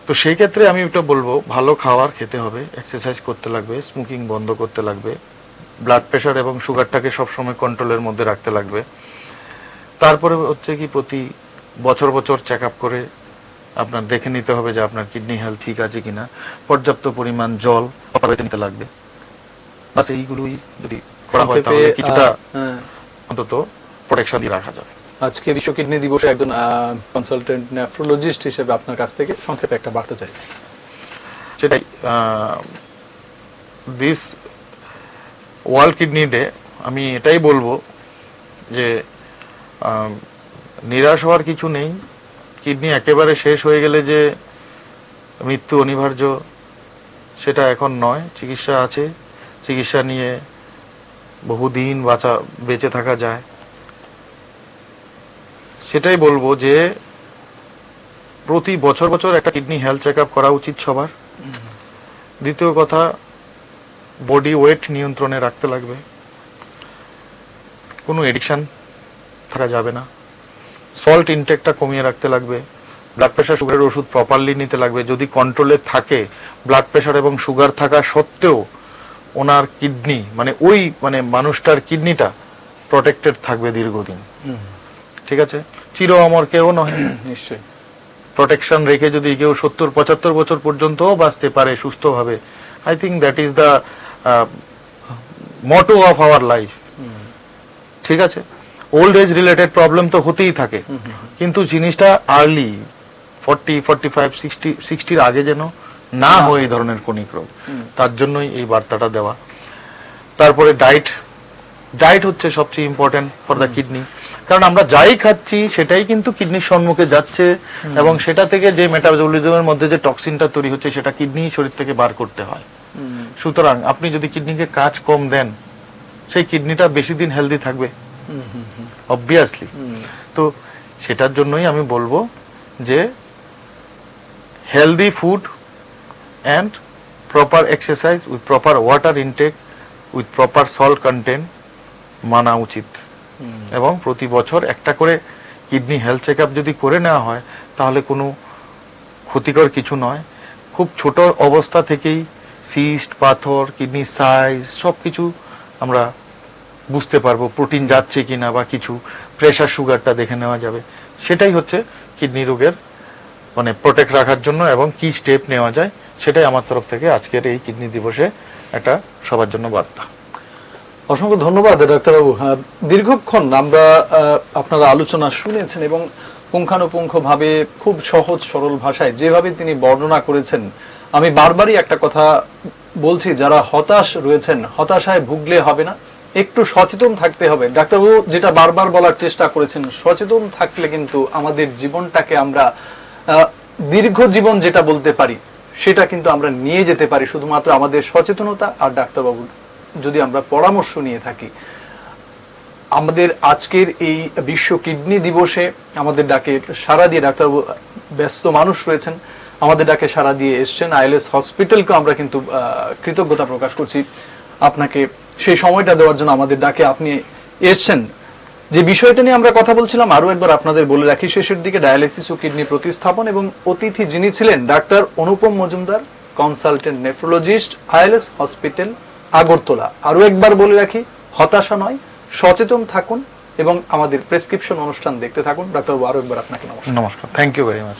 তো সেই ক্ষেত্রে আমি এটা বলবো, ভালো খাবার খেতে হবে, এক্সারসাইজ করতে লাগবে, স্মোকিং বন্ধ করতে লাগবে, ব্লাড প্রেশার এবং সুগারটাকে সবসময় কন্ট্রোলের মধ্যে রাখতে লাগবে। তারপরে হচ্ছে কি প্রতি বছর বছর চেক আপ করে আপনার দেখে নিতে হবে যে আপনার কিডনি হেলথ ঠিক আছে কিনা, পর্যাপ্ত পরিমাণ জল নিতে লাগবে। বাস এইগুলোই যদি করা হয় তাহলে কিছুটা অন্তত প্রোটেকশন দিয়ে রাখা যাবে। আজকে বিশ্ব কিডনি দিবসে একজন কনসালটেন্ট নেফ্রোলজিস্ট হিসেবে আপনার কাছ থেকে সংক্ষেপে একটা বার্তা চাই। সেটাই, দিস ওয়ার্ল্ড কিডনি ডে আমি এটাই বলবো যে নিরাশ হওয়ার কিছু নেই। কিডনি একেবারে শেষ হয়ে গেলে যে মৃত্যু অনিবার্য সেটা এখন নয়, চিকিৎসা আছে, চিকিৎসা নিয়ে বহুদিন বেঁচে থাকা যায়। সেটাই বলবো যে প্রতি বছর বছর একটা কিডনি হেলথ চেক আপ করা উচিত সবার। দ্বিতীয় কথা, বডি ওয়েট নিয়ন্ত্রণে রাখতে লাগবে, কোনো এডিকশন থাকা যাবে না, সল্ট ইনটেকটা কমিয়ে রাখতে লাগবে, ব্লাড প্রেশার সুগারের ওষুধ প্রপারলি নিতে লাগবে। যদি কন্ট্রোলে থাকে, ব্লাড প্রেশার এবং সুগার থাকা সত্ত্বেও ওনার কিডনি মানে মানুষটার কিডনিটা প্রটেক্টেড থাকবে দীর্ঘদিন, ঠিক আছে, চির অমর কেউ নয়, নিশ্চয়ই প্রোটেকশন রেখে যদি কেউ 70-75 বছর পর্যন্ত বাঁচতে পারে সুস্থভাবে, I think that is the motto of our life, ঠিক আছে। ওল্ড এজ রিলেটেড প্রবলেম তো হতেই থাকে, কিন্তু জিনিসটা আর্লি 40, 45, 60 আগে যেন না হয় এই ধরনের ক্রনিক রোগ, তার জন্যই এই বার্তাটা দেওয়া। তারপরে ডায়েট হচ্ছে সবচেয়ে ইম্পর্টেন্ট ফর দ্য কিডনি, কারণ আমরা যাই খাচ্ছি সেটাই কিন্তু কিডনির সম্মুখে যাচ্ছে, এবং সেটা থেকে যে মেটাবলিজমের মধ্যে যে টক্সিনটা তৈরি হচ্ছে সেটা কিডনি শরীর থেকে বার করতে হয়। সুতরাং আপনি যদি কিডনিকে কাজ কম দেন, সেই কিডনিটা বেশি দিন হেলদি থাকবে অবভিয়াসলি। তো সেটার জন্যই আমি বলবো যে healthy food and proper exercise with proper water intact with proper salt content মানা উচিত, এবং প্রতি বছর একটা করে কিডনি হেলথ চেক আপ যদি করে নেওয়া হয় তাহলে কোনো ক্ষতিকর কিছু নয়। খুব ছোট অবস্থা থেকেই সিস্ট, পাথর, কিডনি সাইজ সবকিছু আমরা বুঝতে পারবো, প্রোটিন যাচ্ছে কিনা বা কিছু, প্রেশার সুগারটা দেখে নেওয়া যাবে। সেটাই হচ্ছে কিডনি রোগের মানে প্রোটেক্ট রাখার জন্য এবং কি স্টেপ নেওয়া যায়, সেটাই আমার তরফ থেকে আজকের এই কিডনি দিবসে একটা সবার জন্য বার্তা। অসংখ্য ধন্যবাদ ডাক্তারবাবু। দীর্ঘক্ষণ আমরা আপনারা আলোচনা শুনেছেন এবং পুঙ্খানুপুঙ্খভাবে খুব সহজ সরল ভাষায় যেভাবে তিনি বর্ণনা করেছেন, আমি বারবারই একটা কথা বলছি, যারা হতাশ রয়েছেন, হতাশায় ভুগলে হবে না, একটু সচেতন থাকতে হবে। ডাক্তারবাবু যেটা বারবার বলার চেষ্টা করেছেন, সচেতন থাকলে কিন্তু আমাদের জীবনটাকে আমরা দীর্ঘ জীবন যেটা বলতে পারি সেটা কিন্তু আমরা নিয়ে যেতে পারি শুধুমাত্র আমাদের সচেতনতা আর ডাক্তারবাবুর যদি আমরা পরামর্শ নিয়ে থাকি। আমাদের আজকের এই বিশ্ব কিডনি দিবসে আমাদের ডাকে সাড়া দিয়ে, ডাক্তারবাবু ব্যস্ত মানুষ রয়েছেন, আমাদের ডাকে সাড়া দিয়ে এসছেন। আইএলএস হসপিটালকে আমরা কিন্তু কৃতজ্ঞতা প্রকাশ করছি আপনাকে সেই সময়টা দেওয়ার জন্য। আমাদের ডাকে আপনি এসছেন। যে বিষয়টা নিয়ে আমরা কথা বলছিলাম আরো একবার আপনাদের বলে রাখি, শেষের দিকে ডায়ালিসিস ও কিডনি প্রতিস্থাপন, এবং অতিথি যিনি ছিলেন ডাক্তার Anupam Majumdar, consultant nephrologist, ILS hospital Agartala. আরো একবার বলে রাখি, হতাশা নয়, সচেতন থাকুন এবং আমাদের প্রেসক্রিপশন অনুষ্ঠান দেখতে থাকুন। ডাক্তারবাবু আরো একবার আপনাকে নমস্কার। নমস্কার, থ্যাংক ইউ ভেরি মাচ।